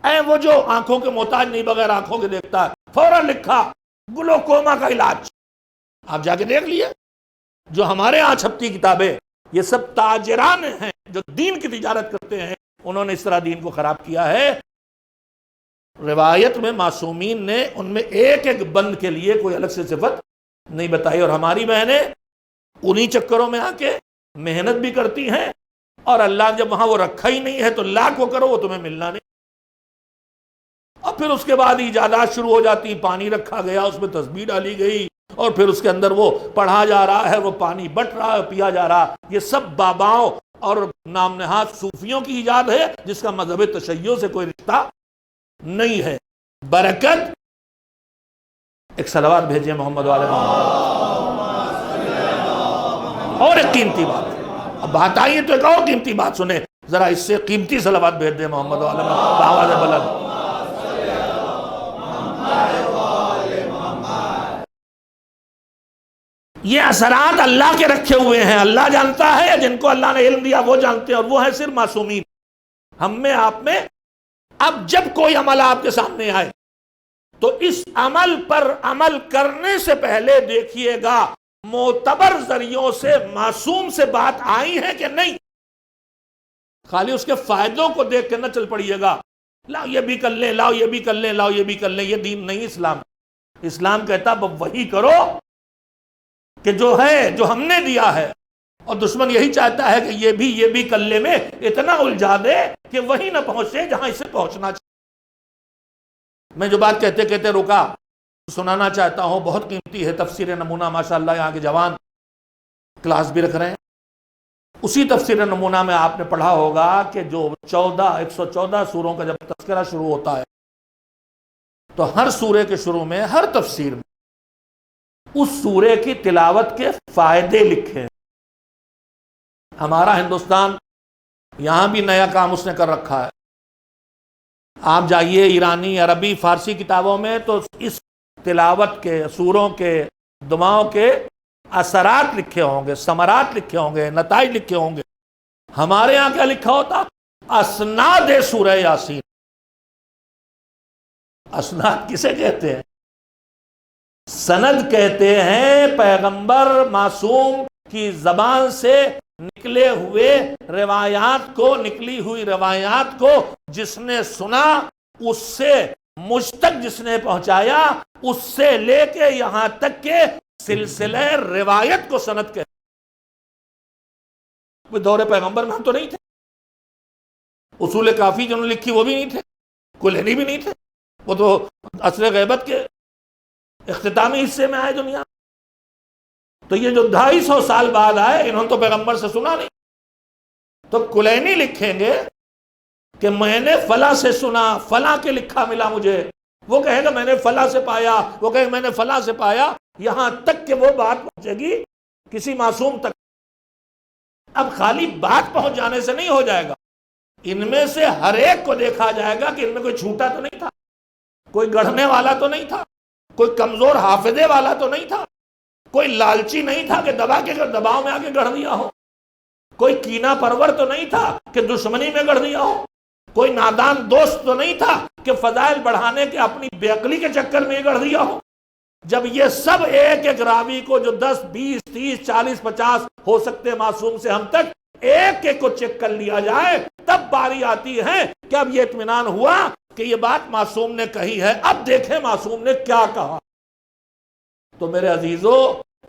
اے وہ جو آنکھوں کے محتاج نہیں بغیر آنکھوں کے دیکھتا ہے، فوراً لکھا گلوکوما کا علاج۔ آپ جا کے دیکھ لیے، جو ہمارے ہاں چھپتی کتابیں یہ سب تاجران ہیں جو دین کی تجارت کرتے ہیں، انہوں نے اس طرح دین کو خراب کیا ہے۔ روایت میں معصومین نے ان میں ایک ایک بند کے لیے کوئی الگ سے صفت نہیں بتائی، اور ہماری بہنیں انہی چکروں میں آ کے محنت بھی کرتی ہیں، اور اللہ جب وہاں وہ رکھا ہی نہیں ہے تو لاکھ وہ کرو وہ تمہیں ملنا نہیں۔ اور پھر اس کے بعد ایجادات شروع ہو جاتی، پانی رکھا گیا، اس میں تسبیح ڈالی گئی، اور پھر اس کے اندر وہ پڑھا جا رہا ہے، وہ پانی بٹ رہا ہے، پیا جا رہا۔ یہ سب باباؤں اور نام نہاد صوفیوں کی ایجاد ہے جس کا مذہب تشیع سے کوئی رشتہ نہیں ہے۔ برکت، ایک صلوات بھیجیں محمد والے محمد۔ اور ایک قیمتی بات، اب بات آئی ہے تو ایک اور قیمتی بات سنیں ذرا، اس سے قیمتی صلوات بھیج دیں محمد والے محمد بآواز بلند۔ یہ اثرات اللہ کے رکھے ہوئے ہیں، اللہ جانتا ہے، جن کو اللہ نے علم دیا وہ جانتے ہیں، اور وہ ہے صرف معصومین۔ ہم میں، آپ میں، اب جب کوئی عمل آپ کے سامنے آئے تو اس عمل پر عمل کرنے سے پہلے دیکھیے گا معتبر ذریعوں سے، معصوم سے بات آئی ہے کہ نہیں۔ خالی اس کے فائدوں کو دیکھ کے نہ چل پڑیے گا، لاؤ یہ بھی کر لیں، لاؤ یہ بھی کر لیں، لاؤ یہ بھی کر لیں۔ یہ دین نہیں اسلام۔ اسلام کہتا اب وہی کرو کہ جو ہے، جو ہم نے دیا ہے، اور دشمن یہی چاہتا ہے کہ یہ بھی کلے میں اتنا الجھا دے کہ وہی نہ پہنچے جہاں اسے پہنچنا چاہیے۔ میں جو بات کہتے کہتے رکا، سنانا چاہتا ہوں، بہت قیمتی ہے، تفسیر نمونہ، ماشاءاللہ یہاں کے جوان کلاس بھی رکھ رہے ہیں۔ اسی تفسیر نمونہ میں آپ نے پڑھا ہوگا کہ جو 114 سوروں کا جب تذکرہ شروع ہوتا ہے تو ہر سورے کے شروع میں، ہر تفسیر میں اس سورے کی تلاوت کے فائدے لکھے ہیں۔ ہمارا ہندوستان یہاں بھی نیا کام اس نے کر رکھا ہے۔ آپ جائیے ایرانی، عربی، فارسی کتابوں میں تو اس تلاوت کے، سوروں کے، دعاؤں کے اثرات لکھے ہوں گے، ثمرات لکھے ہوں گے، نتائج لکھے ہوں گے۔ ہمارے یہاں کیا لکھا ہوتا؟ اسناد سورہ یاسین۔ اسناد کسے کہتے ہیں؟ سند کہتے ہیں پیغمبر معصوم کی زبان سے نکلے ہوئے روایات کو، نکلی ہوئی روایات کو جس نے سنا، اس سے مجھ تک جس نے پہنچایا، اس سے لے کے یہاں تک کہ سلسلہ روایت کو سند کہتے ہیں۔ دور پیغمبر میں ہم تو نہیں تھے، اصول کافی جنہوں نے لکھی وہ بھی نہیں تھے، کلینی بھی نہیں تھے، وہ تو عصر غیبت کے اختتامی حصے میں آئے دنیا۔ تو یہ جو 250 سال بعد آئے، انہوں نے تو پیغمبر سے سنا نہیں، تو کلینی لکھیں گے کہ میں نے فلاں سے سنا، فلاں کے لکھا ملا مجھے، وہ کہے گا میں نے فلاں سے پایا، وہ کہے گا میں نے فلاں سے پایا، یہاں تک کہ وہ بات پہنچے گی کسی معصوم تک۔ اب خالی بات پہنچ جانے سے نہیں ہو جائے گا، ان میں سے ہر ایک کو دیکھا جائے گا کہ ان میں کوئی چھوٹا تو نہیں تھا، کوئی گڑھنے والا تو نہیں تھا، کوئی کمزور حافظے والا تو نہیں تھا، کوئی لالچی نہیں تھا کہ دبا کے دباؤ میں آگے گڑھ دیا ہو، کوئی کینہ پرور تو نہیں تھا کہ دشمنی میں گڑھ دیا ہو، کوئی نادان دوست تو نہیں تھا کہ فضائل بڑھانے کے اپنی بے عقلی کے چکر میں گڑھ دیا ہو۔ جب یہ سب ایک ایک راوی کو، جو 10 20 30 40 50 ہو سکتے معصوم سے ہم تک، ایک ایک کو چیک کر لیا جائے، تب باری آتی ہے کہ اب یہ اطمینان ہوا کہ یہ بات معصوم نے کہی ہے، اب دیکھیں معصوم نے کیا کہا۔ تو میرے عزیزو،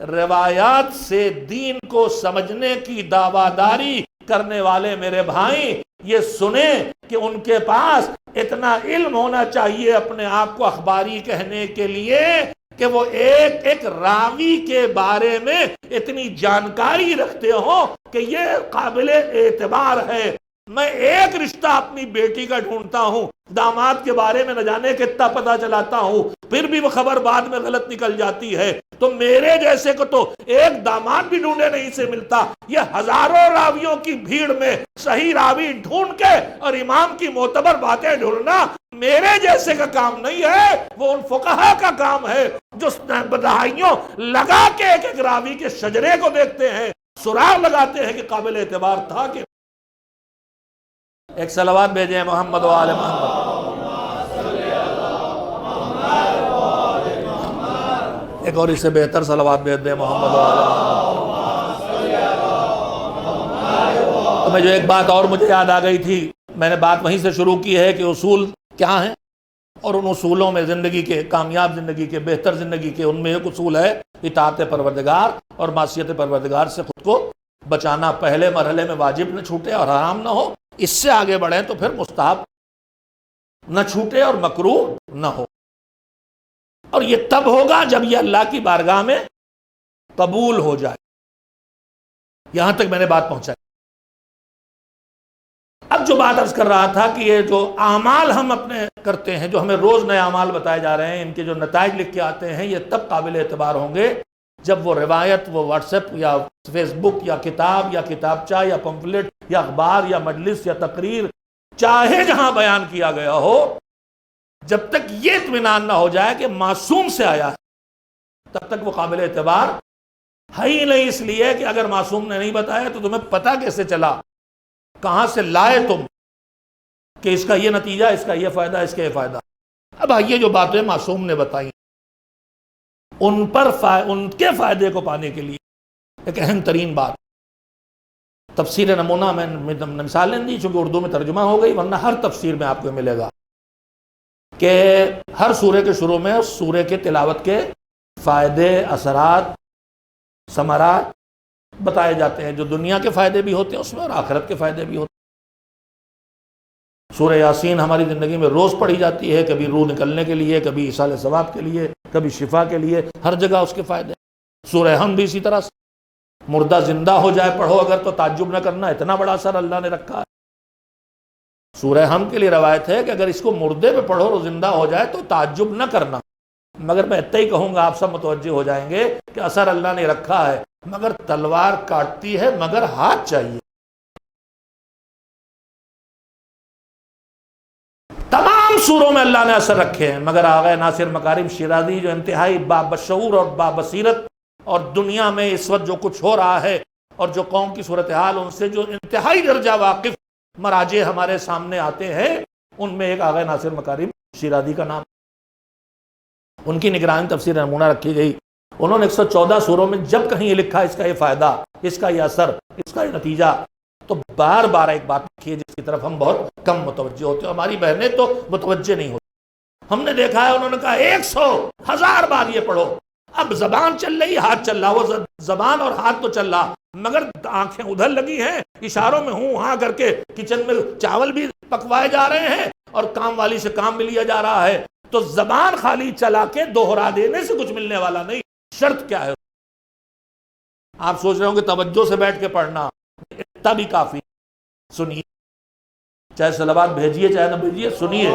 روایات سے دین کو سمجھنے کی دعویداری کرنے والے میرے بھائی، یہ سنیں کہ ان کے پاس اتنا علم ہونا چاہیے اپنے آپ کو اخباری کہنے کے لیے کہ وہ ایک ایک راوی کے بارے میں اتنی جانکاری رکھتے ہوں کہ یہ قابل اعتبار ہے۔ میں ایک رشتہ اپنی بیٹی کا ڈھونڈتا ہوں، داماد کے بارے میں نہ جانے کتنا پتہ چلاتا ہوں، پھر بھی وہ خبر بعد میں غلط نکل جاتی ہے، تو میرے جیسے کو تو ایک داماد بھی ڈھونڈے نہیں سے ملتا۔ یہ ہزاروں راویوں کی بھیڑ میں صحیح راوی ڈھونڈ کے اور امام کی معتبر باتیں ڈھونڈنا میرے جیسے کا کام نہیں ہے، وہ ان فقہا کا کام ہے جو دہائیوں لگا کے ایک ایک راوی کے شجرے کو دیکھتے ہیں، سراغ لگاتے ہیں کہ قابل اعتبار تھا کہ ایک صلوات بھیجیں محمد و آل محمد. ایک اور اس سے بہتر صلوات بھیج دیں محمد و آل محمد. تو میں جو ایک بات اور مجھے یاد آ گئی تھی، میں نے بات وہیں سے شروع کی ہے کہ اصول کیا ہیں، اور ان اصولوں میں زندگی کے، کامیاب زندگی کے، بہتر زندگی کے، ان میں ایک اصول ہے اطاعت پروردگار اور معصیت پروردگار سے خود کو بچانا. پہلے مرحلے میں واجب نہ چھوٹے اور حرام نہ ہو، اس سے آگے بڑھیں تو پھر مستحب نہ چھوٹے اور مکروہ نہ ہو. اور یہ تب ہوگا جب یہ اللہ کی بارگاہ میں قبول ہو جائے. یہاں تک میں نے بات پہنچائی. اب جو بات عرض کر رہا تھا کہ یہ جو اعمال ہم اپنے کرتے ہیں، جو ہمیں روز نئے اعمال بتائے جا رہے ہیں، ان کے جو نتائج لکھ کے آتے ہیں، یہ تب قابل اعتبار ہوں گے جب وہ روایت، وہ واٹس ایپ یا فیس بک یا کتاب یا کتابچہ یا پمفلٹ یا اخبار یا مجلس یا تقریر، چاہے جہاں بیان کیا گیا ہو، جب تک یہ اطمینان نہ ہو جائے کہ معصوم سے آیا ہے، تب تک وہ قابل اعتبار ہے ہی نہیں. اس لیے کہ اگر معصوم نے نہیں بتایا تو تمہیں پتہ کیسے چلا، کہاں سے لائے تم کہ اس کا یہ نتیجہ، اس کا یہ فائدہ، اس کا یہ فائدہ. اب یہ جو باتیں معصوم نے بتائی، ان پر ان کے فائدے کو پانے کے لیے ایک اہم ترین بات، تفسیر نمونہ میں مثال نہیں دی چونکہ اردو میں ترجمہ ہو گئی، ورنہ ہر تفسیر میں آپ کو ملے گا کہ ہر سورے کے شروع میں اس سورے کے تلاوت کے فائدے، اثرات، ثمرات بتائے جاتے ہیں، جو دنیا کے فائدے بھی ہوتے ہیں اس میں اور آخرت کے فائدے بھی ہوتے ہیں. سورہ یاسین ہماری زندگی میں روز پڑھی جاتی ہے، کبھی روح نکلنے کے لیے، کبھی ایصال ثواب کے لیے، کبھی شفا کے لیے، ہر جگہ اس کے فائدے. سورہ حمد بھی اسی طرح سے، مردہ زندہ ہو جائے پڑھو اگر تو تعجب نہ کرنا، اتنا بڑا اثر اللہ نے رکھا ہے. سورہ حمد کے لیے روایت ہے کہ اگر اس کو مردے پہ پڑھو اور زندہ ہو جائے تو تعجب نہ کرنا. مگر میں اتنا ہی کہوں گا، آپ سب متوجہ ہو جائیں گے کہ اثر اللہ نے رکھا ہے. مگر تلوار کاٹتی ہے، مگر ہاتھ چاہیے. تمام سوروں میں اللہ نے اثر رکھے ہیں، مگر آغا ناصر مکارم شیرازی جو انتہائی باشعور اور بابصیرت، اور دنیا میں اس وقت جو کچھ ہو رہا ہے اور جو قوم کی صورتحال، ان سے جو انتہائی درجہ واقف مراجع ہمارے سامنے آتے ہیں، ان میں ایک آغا ناصر مکارم شیرازی کا نام. ان کی نگرانی تفسیر نمونہ رکھی گئی. انہوں نے 114 سوروں میں جب کہیں یہ لکھا اس کا یہ فائدہ، اس کا یہ اثر، اس کا یہ نتیجہ، تو بار بار ایک بات لکھی ہے جس کی طرف ہم بہت کم متوجہ ہوتے ہیں. ہماری بہنیں تو متوجہ نہیں ہوتی. ہم نے دیکھا ہے انہوں نے کہا 100 1000 بار یہ پڑھو. اب زبان چل رہی، ہاتھ چل رہا، وہ زبان اور ہاتھ تو چل رہا، مگر آنکھیں ادھر لگی ہیں، اشاروں میں ہوں ہاں کر کے کچن میں چاول بھی پکوائے جا رہے ہیں اور کام والی سے کام بھی لیا جا رہا ہے. تو زبان خالی چلا کے دوہرا دینے سے کچھ ملنے والا نہیں. شرط کیا ہے؟ آپ سوچ رہے ہوں کہ توجہ سے بیٹھ کے پڑھنا، اتنا بھی کافی. سنیے، چاہے صلوات بھیجیے چاہے نہ بھیجیے، سنیے.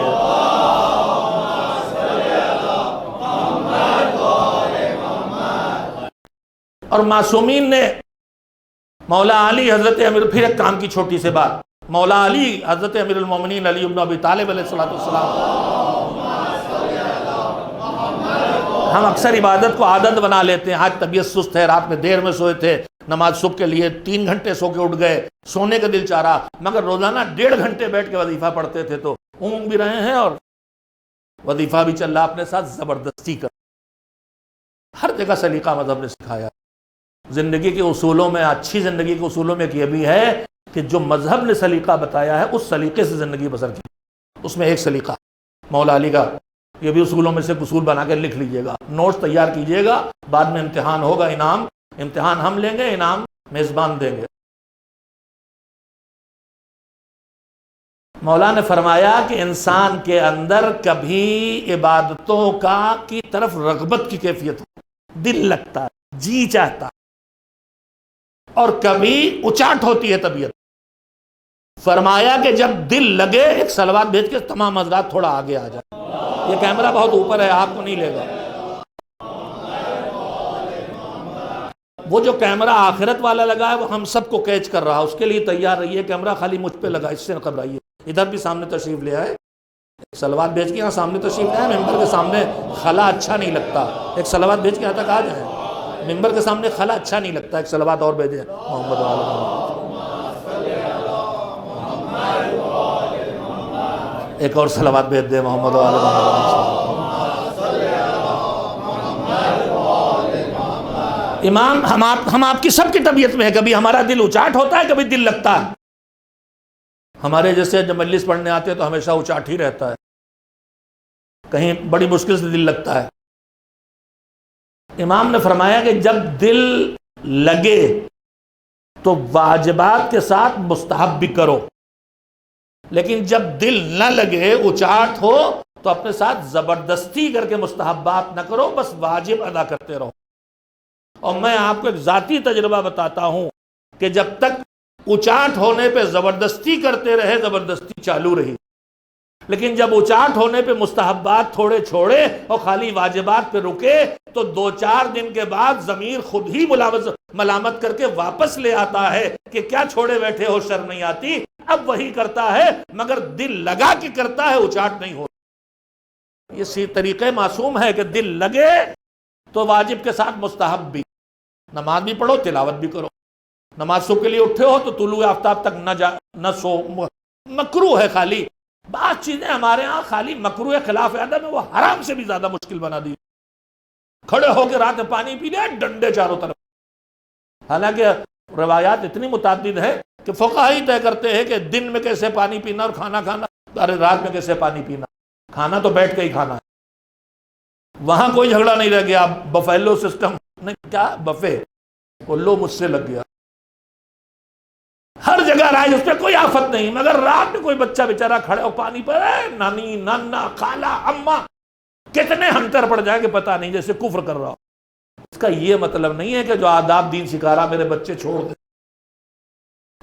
اور معصومین نے مولا علی حضرت امیر، پھر ایک کام کی چھوٹی سی بات، مولا علی حضرت امیر المومنین علی بن ابی طالب علیہ السلام، ہم اکثر عبادت کو عادت بنا لیتے ہیں. آج طبیعت سست ہے، رات میں دیر میں سوئے تھے، نماز صبح کے لیے 3 گھنٹے سو کے اٹھ گئے، سونے کا دل چاہ رہا، مگر روزانہ 1.5 گھنٹے بیٹھ کے وظیفہ پڑھتے تھے تو اونگ بھی رہے ہیں اور وظیفہ بھی چل رہا اپنے ساتھ زبردستی کر. ہر جگہ سلیقہ مذہب نے سکھایا. زندگی کے اصولوں میں، اچھی زندگی کے اصولوں میں یہ بھی ہے کہ جو مذہب نے سلیقہ بتایا ہے اس سلیقے سے زندگی بسر کی. اس میں ایک سلیقہ مولا علی کا، یہ بھی اصولوں میں سے اصول بنا کے لکھ لیجئے گا، نوٹس تیار کیجئے گا، بعد میں امتحان ہوگا، امتحان ہم لیں گے، انعام میزبان دیں گے. مولا نے فرمایا کہ انسان کے اندر کبھی عبادتوں کی طرف رغبت کی کیفیت ہو، دل لگتا ہے، جی چاہتا ہے، اور کبھی اچاٹ ہوتی ہے طبیعت. فرمایا کہ جب دل لگے ایک صلوات بھیج کے تمام حضرات تھوڑا آگے آ جائے. یہ کیمرہ بہت اوپر ہے، آپ کو نہیں لے گا. وہ جو کیمرہ آخرت والا لگا ہے وہ ہم سب کو کیچ کر رہا، اس کے لیے تیار رہیے. کیمرہ خالی مجھ پہ لگا، اس سے گھبرائیے. ادھر بھی سامنے تشریف لے آئے، صلوات بھیج کے یہاں سامنے تشریف لے آئے. ممبر کے سامنے خلا اچھا نہیں لگتا، ایک صلوات بھیج کے یہاں تک آ جائیں. ممبر کے سامنے خلا اچھا نہیں لگتا، ایک صلوات اور بھیجیں. محمد ایک اور صلوات بھیج دے محمد و آل محمد۔ امام ہم آپ کی سب کی طبیعت میں ہے، کبھی ہمارا دل اچاٹ ہوتا ہے، کبھی دل لگتا ہے۔ ہمارے جیسے جب مجلس پڑھنے آتے ہیں تو ہمیشہ اچاٹ ہی رہتا ہے، کہیں بڑی مشکل سے دل لگتا ہے۔ امام نے فرمایا کہ جب دل لگے تو واجبات کے ساتھ مستحب بھی کرو، لیکن جب دل نہ لگے، اچاٹ ہو، تو اپنے ساتھ زبردستی کر کے مستحبات نہ کرو، بس واجب ادا کرتے رہو۔ اور میں آپ کو ایک ذاتی تجربہ بتاتا ہوں کہ جب تک اچاٹ ہونے پہ زبردستی کرتے رہے، زبردستی چالو رہی، لیکن جب اچاٹ ہونے پہ مستحبات تھوڑے چھوڑے اور خالی واجبات پہ رکے تو 2-4 دن کے بعد ضمیر خود ہی ملامت کر کے واپس لے آتا ہے کہ کیا چھوڑے بیٹھے ہو، شرم نہیں آتی؟ اب وہی کرتا ہے، مگر دل لگا کے کرتا ہے، اچاٹ نہیں ہوتا۔ یہ طریقے معصوم ہے کہ دل لگے تو واجب کے ساتھ مستحب بھی، نماز بھی پڑھو، تلاوت بھی کرو۔ نماز صبح کے لیے اٹھے ہو تو طلوع آفتاب تک نہ سو، مکروہ ہے۔ خالی بعض چیزیں ہمارے ہاں خالی مکروہ خلاف ادب ہے، وہ حرام سے بھی زیادہ مشکل بنا دی۔ کھڑے ہو کے رات میں پانی پی لیا، ڈنڈے چاروں طرف۔ حالانکہ روایات اتنی متعدد ہیں کہ فقہا ہی طے کرتے ہیں کہ دن میں کیسے پانی پینا اور کھانا کھانا، ارے رات میں کیسے پانی پینا، کھانا تو بیٹھ کے ہی کھانا ہے۔ وہاں کوئی جھگڑا نہیں رہ گیا، بفیلو سسٹم نہیں، کیا بفے، وہ لو مجھ سے لگ گیا، ہر جگہ رائج، اس پہ کوئی آفت نہیں، مگر رات میں کوئی بچہ بیچارہ کھڑے ہو پانی پر، نانی، نانا، خالہ، اماں، کتنے ہنٹر پڑ جائیں گے پتہ نہیں، جیسے کفر کر رہا ہو۔ اس کا یہ مطلب نہیں ہے کہ جو آداب دین سکھا رہا میرے بچے چھوڑ دیں۔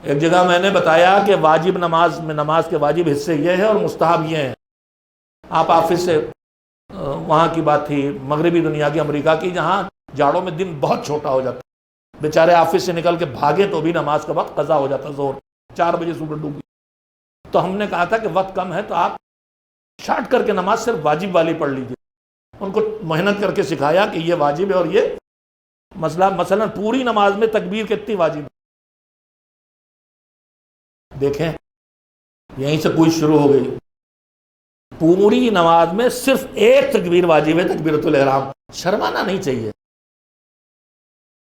ایک جگہ میں نے بتایا کہ واجب نماز میں، نماز کے واجب حصے یہ ہیں اور مستحب یہ ہیں۔ آپ آفس سے، وہاں کی بات تھی مغربی دنیا کی، امریکہ کی، جہاں جاڑوں میں دن بہت چھوٹا ہو جاتا، بیچارے آفس سے نکل کے بھاگے تو بھی نماز کا وقت قضا ہو جاتا، زور 4 بجے سورج ڈوبی۔ تو ہم نے کہا تھا کہ وقت کم ہے تو آپ شارٹ کر کے نماز صرف واجب والی پڑھ لیجئے۔ ان کو محنت کر کے سکھایا کہ یہ واجب ہے اور یہ مثلا پوری نماز میں تکبیر کتنی واجب ہے، دیکھیں یہیں سے کوئی شروع ہو گئی۔ پوری نماز میں صرف ایک تکبیر واجب ہے، تکبیرۃ الاحرام۔ شرمانا نہیں چاہیے۔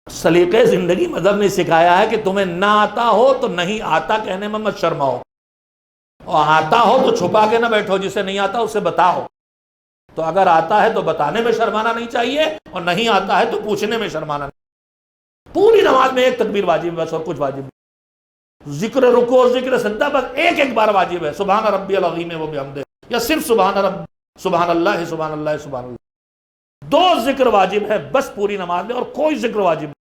سلیقے زندگی مذہب نے سکھایا ہے کہ تمہیں نہ آتا ہو تو نہیں آتا کہنے میں مت شرماؤ، اور آتا ہو تو چھپا کے نہ بیٹھو، جسے نہیں آتا اسے بتاؤ۔ تو اگر آتا ہے تو بتانے میں شرمانا نہیں چاہیے، اور نہیں آتا ہے تو پوچھنے میں شرمانا نہیں۔ پوری نماز میں ایک تکبیر واجب ہے بس، اور کچھ واجب نہیں۔ ذکر رکوع اور ذکر سجدہ بس ایک بار واجب ہے، سبحان ربی العظیم و بحمدہ، یا صرف سبحان اللہ سبحان اللہ سبحان اللہ۔ 2 ذکر واجب ہے بس پوری نماز میں، اور کوئی ذکر واجب نہیں۔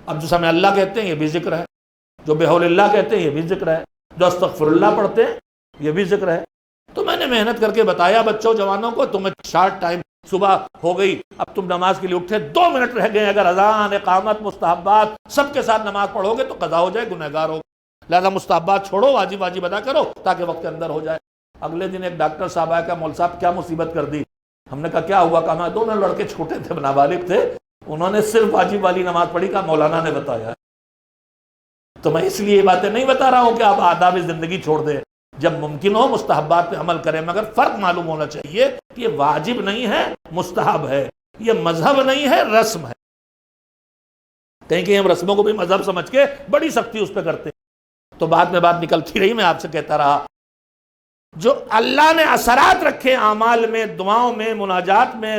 اب جو سمع اللہ کہتے ہیں یہ بھی ذکر ہے، جو بحول اللہ کہتے ہیں یہ بھی ذکر ہے، جو استغفر اللہ پڑھتے ہیں یہ بھی ذکر ہے۔ تو میں نے محنت کر کے بتایا بچوں، جوانوں کو، تمہیں شارٹ ٹائم، صبح ہو گئی، اب تم نماز کے لیے اٹھے، 2 منٹ رہ گئے، اگر اذان، اقامت، مستحبات سب کے ساتھ نماز پڑھو گے تو قضا ہو جائے، گنہگار ہو، لہذا مستحبات چھوڑو، واجب ادا کرو تاکہ وقت کے اندر ہو جائے۔ اگلے دن ایک ڈاکٹر صاحب آیا کہ مول صاحب کیا مصیبت کر دی؟ ہم نے کہا کیا ہوا؟ کہا میں 2 لڑکے چھوٹے تھے، نابالغ تھے، انہوں نے صرف واجب والی نماز پڑھی، کہا مولانا نے بتایا۔ تو میں اس لیے یہ باتیں نہیں بتا رہا ہوں کہ آپ آداب زندگی چھوڑ دیں، جب ممکن ہو مستحبات پہ عمل کریں، مگر فرق معلوم ہونا چاہیے کہ یہ واجب نہیں ہے، مستحب ہے، یہ مذہب نہیں ہے، رسم ہے۔ کہیں ہم رسموں کو بھی مذہب سمجھ کے بڑی سختی اس پہ کرتے ہیں، تو بعد میں بات نکلتی رہی، میں آپ سے کہتا رہا، جو اللہ نے اثرات رکھے اعمال میں، دعاؤں میں، مناجات میں،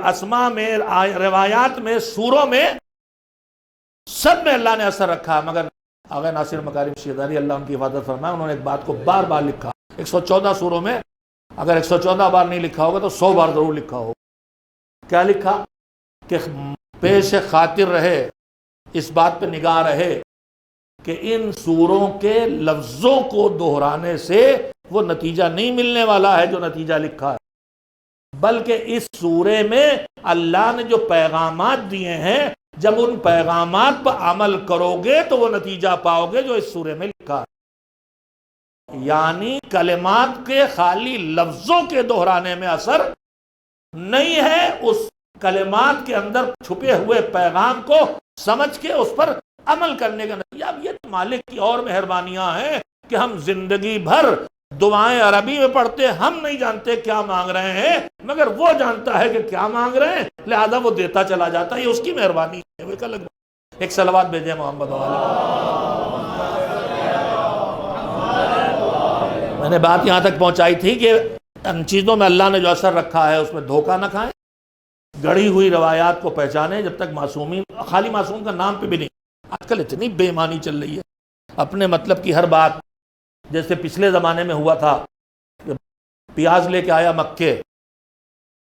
اسماء میں، روایات میں، سوروں میں، سب میں اللہ نے اثر رکھا، مگر آغا ناصر مکارم شیزاری اللہ ان کی حفاظت فرمائے، انہوں نے ایک بات کو بار بار لکھا، 114 سوروں میں اگر 114 بار نہیں لکھا ہوگا تو 100 بار ضرور لکھا ہوگا۔ کیا لکھا؟ کہ پیش خاطر رہے، اس بات پہ نگاہ رہے کہ ان سوروں کے لفظوں کو دہرانے سے وہ نتیجہ نہیں ملنے والا ہے جو نتیجہ لکھا ہے، بلکہ اس سورے میں اللہ نے جو پیغامات دیے ہیں، جب ان پیغامات پر عمل کرو گے تو وہ نتیجہ پاؤ گے جو اس سورے میں لکھا ہے۔ یعنی کلمات کے خالی لفظوں کے دہرانے میں اثر نہیں ہے، اس کلمات کے اندر چھپے ہوئے پیغام کو سمجھ کے اس پر عمل کرنے کا نتیجہ۔ اب یہ مالک کی اور مہربانیاں ہیں کہ ہم زندگی بھر دعائیں عربی میں پڑھتے، ہم نہیں جانتے کیا مانگ رہے ہیں، مگر وہ جانتا ہے کہ کیا مانگ رہے ہیں، لہذا وہ دیتا چلا جاتا ہے، یہ اس کی مہربانی ہے۔ وہ ایک الگ بات۔ ایک صلوات بھیجیں محمد والا۔ میں نے بات یہاں تک پہنچائی تھی کہ ان چیزوں میں اللہ نے جو اثر رکھا ہے اس میں دھوکہ نہ کھائیں، گڑھی ہوئی روایات کو پہچانیں، جب تک معصومین، خالی معصوم کا نام پہ بھی نہیں۔ آج کل اتنی بے ایمانی چل رہی ہے، اپنے مطلب کی ہر بات، جیسے پچھلے زمانے میں ہوا تھا کہ پیاز لے کے آیا مکے،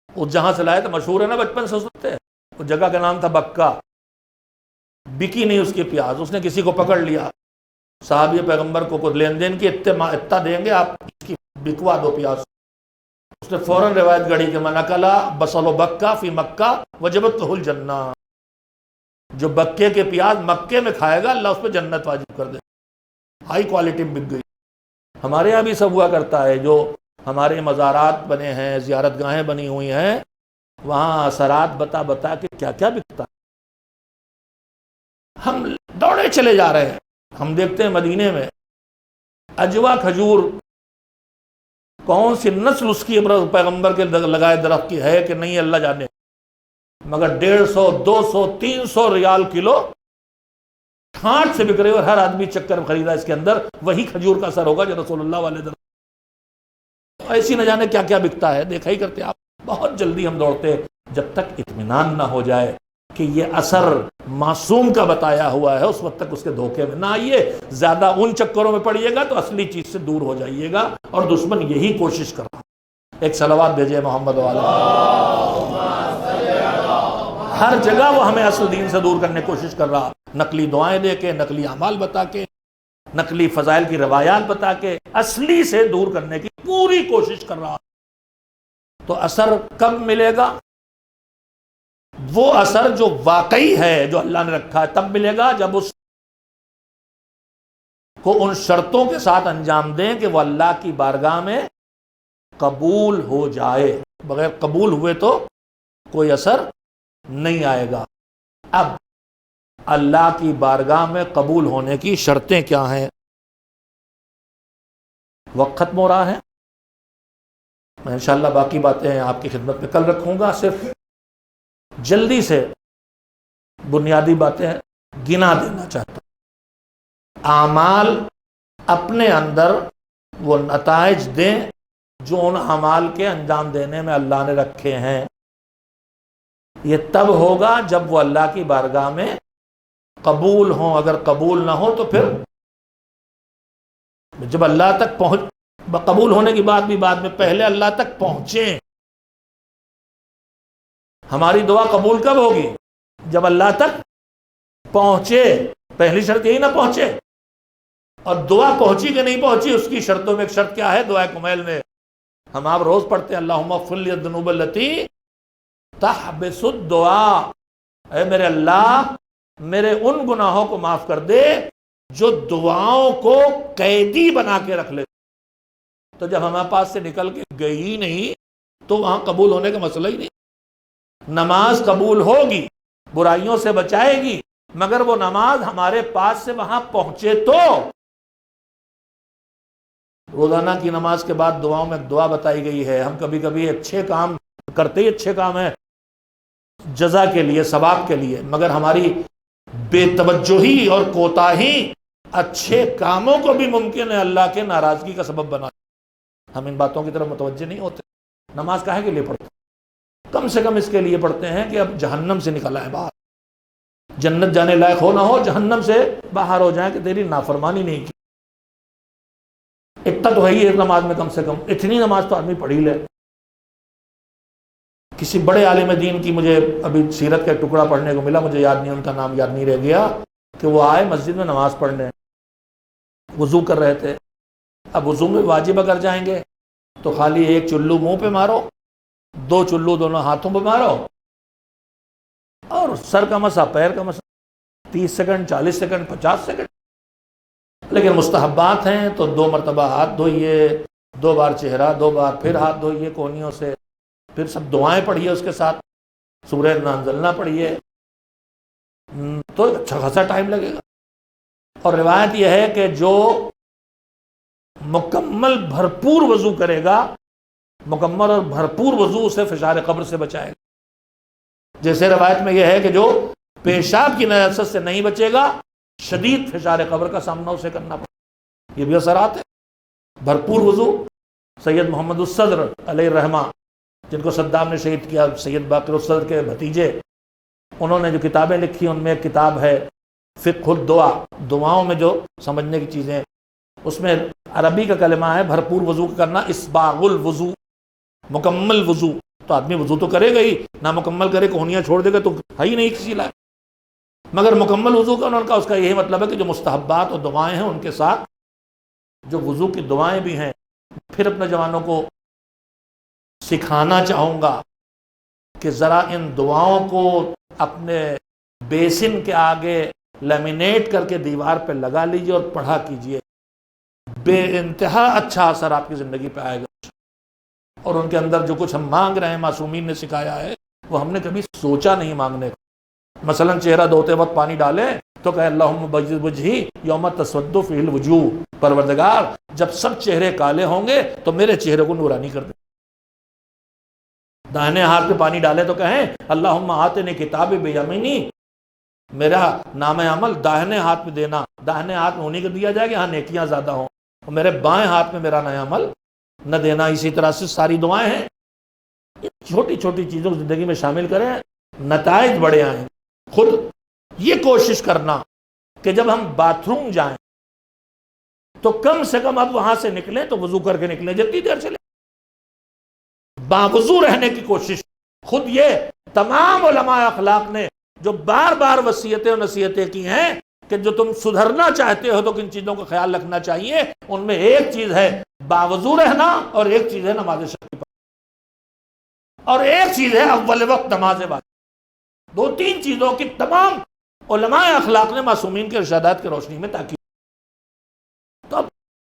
وہ جہاں سے لایا تھا، مشہور ہے نا، بچپن سے سنتے ہیں، وہ جگہ کا نام تھا بکہ، بکی نہیں اس کی پیاز، اس نے کسی کو پکڑ لیا، صحابی پیغمبر کو کچھ لین دین کی، اتنا دیں گے آپ اس کی بکوا دو پیاز، اس نے فوراً روایت گڑھی کہ من اکلا بصل و بکہ فی مکہ وجبت لہ الجنہ، جو بکے کے پیاز مکے میں کھائے گا اللہ اس پہ جنت واجب کر دے۔ ہائی کوالٹی بک گئی۔ ہمارے یہاں بھی سب ہوا کرتا ہے، جو ہمارے مزارات بنے ہیں، زیارت گاہیں بنی ہوئی ہیں، وہاں اثرات بتا بتا کے کیا کیا بکتا ہے، ہم دوڑے چلے جا رہے ہیں۔ ہم دیکھتے ہیں مدینے میں اجوا کھجور، کون سی نسل اس کی پیغمبر کے لگائے درخت کی ہے کہ نہیں اللہ جانے، مگر 150 200 300 ریال کلو ٹھانٹ سے بک رہے، اور ہر آدمی چکر خریدا اس کے اندر، وہی کھجور کا اثر ہوگا جو رسول اللہ والے درخت۔ ایسی نہ جانے کیا کیا بکتا ہے، دیکھا ہی کرتے آپ۔ بہت جلدی ہم دوڑتے، جب تک اطمینان نہ ہو جائے کہ یہ اثر معصوم کا بتایا ہوا ہے، اس وقت تک اس کے دھوکے میں نہ آئیے۔ زیادہ ان چکروں میں پڑیے گا تو اصلی چیز سے دور ہو جائیے گا، اور دشمن یہی کوشش کر رہا ہے۔ ایک صلوات بھیجے محمد والا۔ ہر جگہ وہ ہمیں اصل دین سے دور کرنے کی کوشش کر رہا، نقلی دعائیں دے کے، نقلی اعمال بتا کے، نقلی فضائل کی روایات بتا کے، اصلی سے دور کرنے کی پوری کوشش کر رہا۔ تو اثر کب ملے گا؟ وہ اثر جو واقعی ہے، جو اللہ نے رکھا ہے، تب ملے گا جب اس کو ان شرطوں کے ساتھ انجام دیں کہ وہ اللہ کی بارگاہ میں قبول ہو جائے۔ بغیر قبول ہوئے تو کوئی اثر نہیں آئے گا۔ اب اللہ کی بارگاہ میں قبول ہونے کی شرطیں کیا ہیں؟ وقت ختم ہو رہا ہے، میں انشاءاللہ باقی باتیں آپ کی خدمت میں کل رکھوں گا، صرف جلدی سے بنیادی باتیں گنا دینا چاہتا ہوں۔ اعمال اپنے اندر وہ نتائج دیں جو ان اعمال کے انجام دینے میں اللہ نے رکھے ہیں۔ یہ تب ہوگا جب وہ اللہ کی بارگاہ میں قبول ہوں۔ اگر قبول نہ ہو تو پھر جب اللہ تک قبول ہونے کی بات بھی بعد میں، پہلے اللہ تک پہنچیں۔ ہماری دعا قبول کب ہوگی؟ جب اللہ تک پہنچے۔ پہلی شرط یہی نہ پہنچے، اور دعا پہنچی کہ نہیں پہنچی اس کی شرطوں میں ایک شرط کیا ہے؟ دعا کمیل میں ہم آپ روز پڑھتے ہیں اللہم اغفر لی الذنوب التی تحبس الدعا، اے میرے اللہ میرے ان گناہوں کو معاف کر دے جو دعاؤں کو قیدی بنا کے رکھ لے۔ تو جب ہمارے پاس سے نکل کے گئی نہیں تو وہاں قبول ہونے کا مسئلہ ہی نہیں۔ نماز قبول ہوگی، برائیوں سے بچائے گی، مگر وہ نماز ہمارے پاس سے وہاں پہنچے تو۔ روزانہ کی نماز کے بعد دعاؤں میں ایک دعا بتائی گئی ہے۔ ہم کبھی کبھی اچھے کام کرتے ہی اچھے کام ہیں جزا کے لیے، ثواب کے لیے، مگر ہماری بے توجہی اور کوتاہی اچھے کاموں کو بھی ممکن ہے اللہ کے ناراضگی کا سبب بنا۔ ہم ان باتوں کی طرف متوجہ نہیں ہوتے۔ نماز کاہے کے لیے پڑھتے ہیں؟ کم سے کم اس کے لیے پڑھتے ہیں کہ اب جہنم سے نکل آئے باہر، جنت جانے لائق ہو نہ ہو، جہنم سے باہر ہو جائیں کہ تیری نافرمانی نہیں کی۔ اتنا تو ہے ہی ایک نماز میں، کم سے کم اتنی نماز تو آدمی پڑھ ہی لے۔ کسی بڑے عالم دین کی مجھے ابھی سیرت کا ایک ٹکڑا پڑھنے کو ملا، مجھے یاد نہیں، ان کا نام یاد نہیں رہ گیا، کہ وہ آئے مسجد میں نماز پڑھنے، وضو کر رہے تھے۔ اب وضو میں واجب اگر جائیں گے تو خالی ایک چلو منہ پہ مارو، دو چلو دونوں ہاتھوں پہ مارو، اور سر کا مسا، پیر کا مسا، 30 سیکنڈ 40 سیکنڈ 50 سیکنڈ۔ لیکن مستحبات ہیں تو 2 مرتبہ ہاتھ دھوئیے، 2 بار چہرہ، 2 بار پھر ہاتھ دھوئیے کونیوں سے، پھر سب دعائیں پڑھیے اس کے ساتھ، سورہ نازلنا پڑھیے، تو اچھا خاصا ٹائم لگے گا۔ اور روایت یہ ہے کہ جو مکمل بھرپور وضو کرے گا، مکمل اور بھرپور وضو اسے فشار قبر سے بچائے گا۔ جیسے روایت میں یہ ہے کہ جو پیشاب کی نجاست سے نہیں بچے گا، شدید فشار قبر کا سامنا اسے کرنا پڑے، یہ بھی اثرات ہے۔ بھرپور وضو، سید محمد الصدر علیہ الرحمہ، جن کو صدام نے شہید کیا، سید باقر الصدر کے بھتیجے، انہوں نے جو کتابیں لکھی ان میں ایک کتاب ہے فقہ الدعا، دعاؤں میں جو سمجھنے کی چیزیں، اس میں عربی کا کلمہ ہے بھرپور وضو کرنا، اسباغ الوضو، مکمل وضو۔ تو آدمی وضو تو کرے گا ہی، نہ مکمل کرے کہونیاں چھوڑ دے گا تو ہے ہی نہیں کسی لائق۔ مگر مکمل وضو کا انہوں کا اس کا یہی مطلب ہے کہ جو مستحبات اور دعائیں ہیں ان کے ساتھ جو وضو کی دعائیں بھی ہیں۔ پھر اپنے جوانوں کو سکھانا چاہوں گا کہ ذرا ان دعاؤں کو اپنے بیسن کے آگے لیمینیٹ کر کے دیوار پہ لگا لیجئے اور پڑھا کیجئے، بے انتہا اچھا اثر آپ کی زندگی پہ آئے گا۔ اور ان کے اندر جو کچھ ہم مانگ رہے ہیں، معصومین نے سکھایا ہے، وہ ہم نے کبھی سوچا نہیں مانگنے کا۔ مثلا چہرہ دھوتے وقت پانی ڈالیں تو کہ اللہم بیض وجہی یوم تسود فیہ الوجوہ، پروردگار جب سب چہرے کالے ہوں گے تو میرے چہرے کو نورانی کر دے۔ داہنے ہاتھ پہ پانی ڈالے تو کہیں اللہم آتنی کتابی بیمینی، میرا نام عمل داہنے ہاتھ میں دینا، داہنے ہاتھ میں انہیں کو دیا جائے گا ہاں نیکیاں زیادہ ہوں، اور میرے بائیں ہاتھ میں میرا نیا عمل نہ دینا۔ اسی طرح سے ساری دعائیں ہیں، چھوٹی چھوٹی چیزوں کو زندگی میں شامل کریں، نتائج بڑے آئیں۔ خود یہ کوشش کرنا کہ جب ہم باتھ روم جائیں تو کم سے کم اب وہاں سے نکلیں تو وضو کر کے نکلیں، جتنی دیر چلیں باوضو رہنے کی کوشش۔ خود یہ تمام علماء اخلاق نے جو بار بار وصیتیں اور نصیحتیں کی ہیں کہ جو تم سدھرنا چاہتے ہو تو کن چیزوں کا خیال رکھنا چاہیے، ان میں ایک چیز ہے باوضو رہنا، اور ایک چیز ہے نماز شب، اور ایک چیز ہے اول وقت نماز واجب۔ دو تین چیزوں کی تمام علماء اخلاق نے معصومین کے ارشادات کی روشنی میں تاکید۔ تو اب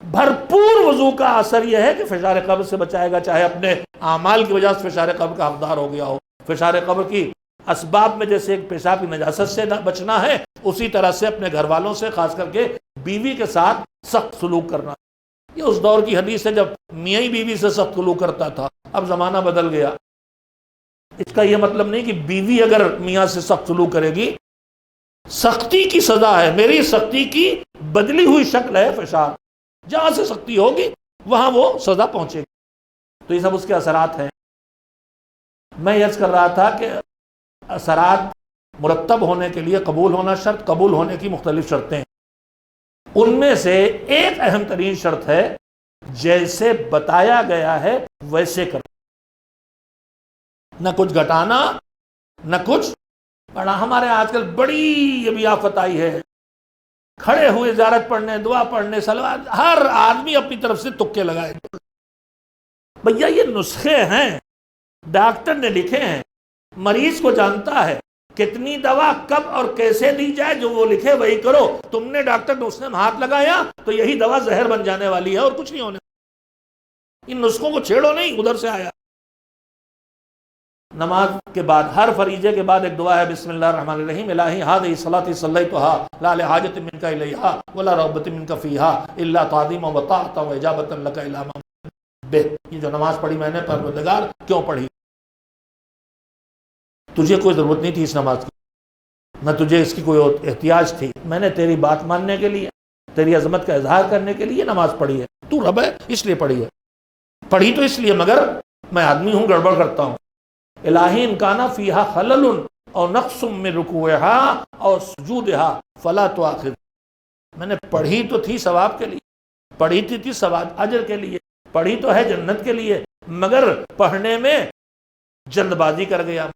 بھرپور وضو کا اثر یہ ہے کہ فشار قبر سے بچائے گا، چاہے اپنے اعمال کی وجہ سے فشار قبر کا حقدار ہو گیا ہو۔ فشار قبر کی اسباب میں جیسے ایک پیشاب کی نجاست سے بچنا ہے، اسی طرح سے اپنے گھر والوں سے، خاص کر کے بیوی کے ساتھ سخت سلوک کرنا۔ یہ اس دور کی حدیث ہے جب میاں ہی بیوی سے سخت سلوک کرتا تھا، اب زمانہ بدل گیا۔ اس کا یہ مطلب نہیں کہ بیوی اگر میاں سے سخت سلوک کرے گی، سختی کی سزا ہے، میری سختی کی بدلی ہوئی شکل ہے فشار، جہاں سے سختی ہوگی وہاں وہ سزا پہنچے گی۔ تو یہ سب اس کے اثرات ہیں۔ میں یہ عرض کر رہا تھا کہ اثرات مرتب ہونے کے لیے قبول ہونا شرط، قبول ہونے کی مختلف شرطیں ہیں۔ ان میں سے ایک اہم ترین شرط ہے جیسے بتایا گیا ہے ویسے کرنا، نہ کچھ گھٹانا نہ کچھ بڑا۔ ہمارے آج کل بڑی یہ بھی آفت آئی ہے، کھڑے ہوئے زیارت پڑھنے، دعا پڑھنے، صلوات، ہر آدمی اپنی طرف سے تکے لگائے۔ بھیا یہ نسخے ہیں، ڈاکٹر نے لکھے ہیں، مریض کو جانتا ہے کتنی دوا کب اور کیسے دی جائے، جو وہ لکھے وہی کرو۔ تم نے ڈاکٹر نے اس نے ہاتھ لگایا تو یہی دوا زہر بن جانے والی ہے اور کچھ نہیں ہونے۔ ان نسخوں کو چھیڑو نہیں، ادھر سے آیا۔ نماز کے بعد ہر فریضے کے بعد ایک دعا ہے، بسم اللہ الرحمن الرحیم، الہی ہذه صلاتی صلیتها لا لحاجت منک الیہا ولا رغبت منک فیہا الا تعظیما وطاعتا واجابۃ لک الی ما بہ۔ یہ جو نماز پڑھی میں نے، پروردگار کیوں پڑھی؟ تجھے کوئی ضرورت نہیں تھی اس نماز کی، نہ تجھے اس کی کوئی احتیاج تھی، میں نے تیری بات ماننے کے لیے، تیری عظمت کا اظہار کرنے کے لیے نماز پڑھی ہے۔ تو رب ہے اس لیے پڑھی ہے، پڑھی تو اس لیے، مگر میں آدمی ہوں، گڑبڑ کرتا ہوں۔ الہی ان کانا فیہا خلل او نقص من رکوعہا او سجودہا فلا تؤاخذ۔ میں نے پڑھی تو تھی ثواب کے لیے، پڑھی تھی ثواب اجر کے لیے، پڑھی تو ہے جنت کے لیے، مگر پڑھنے میں جلد بازی کر گیا۔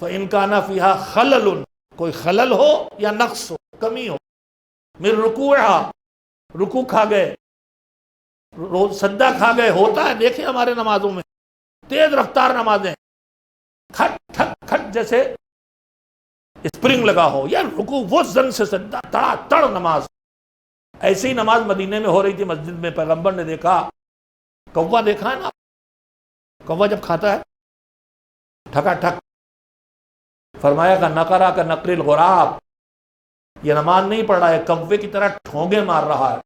فَإِن كَانَ فِيهَا خَلَلٌ، کوئی خلل ہو یا نقص ہو، کمی ہو، من رکوعہا، رکوع کھا گئے، سجدہ کھا گئے، ہوتا ہے، دیکھیں ہمارے نمازوں میں تیز رفتار نمازیں، کھٹ کھٹ کھٹ جیسے اسپرنگ لگا ہو، یا رکوع وہ زن سے سجدہ، تڑا تڑ نماز۔ ایسی ہی نماز مدینے میں ہو رہی تھی، مسجد میں پیغمبر نے دیکھا، کوا دیکھا ہے نا، کوا جب کھاتا ہے ٹھکا ٹھک، فرمایا کہ نقرہ کا نقر الغراب، یہ نماز نہیں پڑھ رہا ہے، کوے کی طرح ٹھونگے مار رہا ہے۔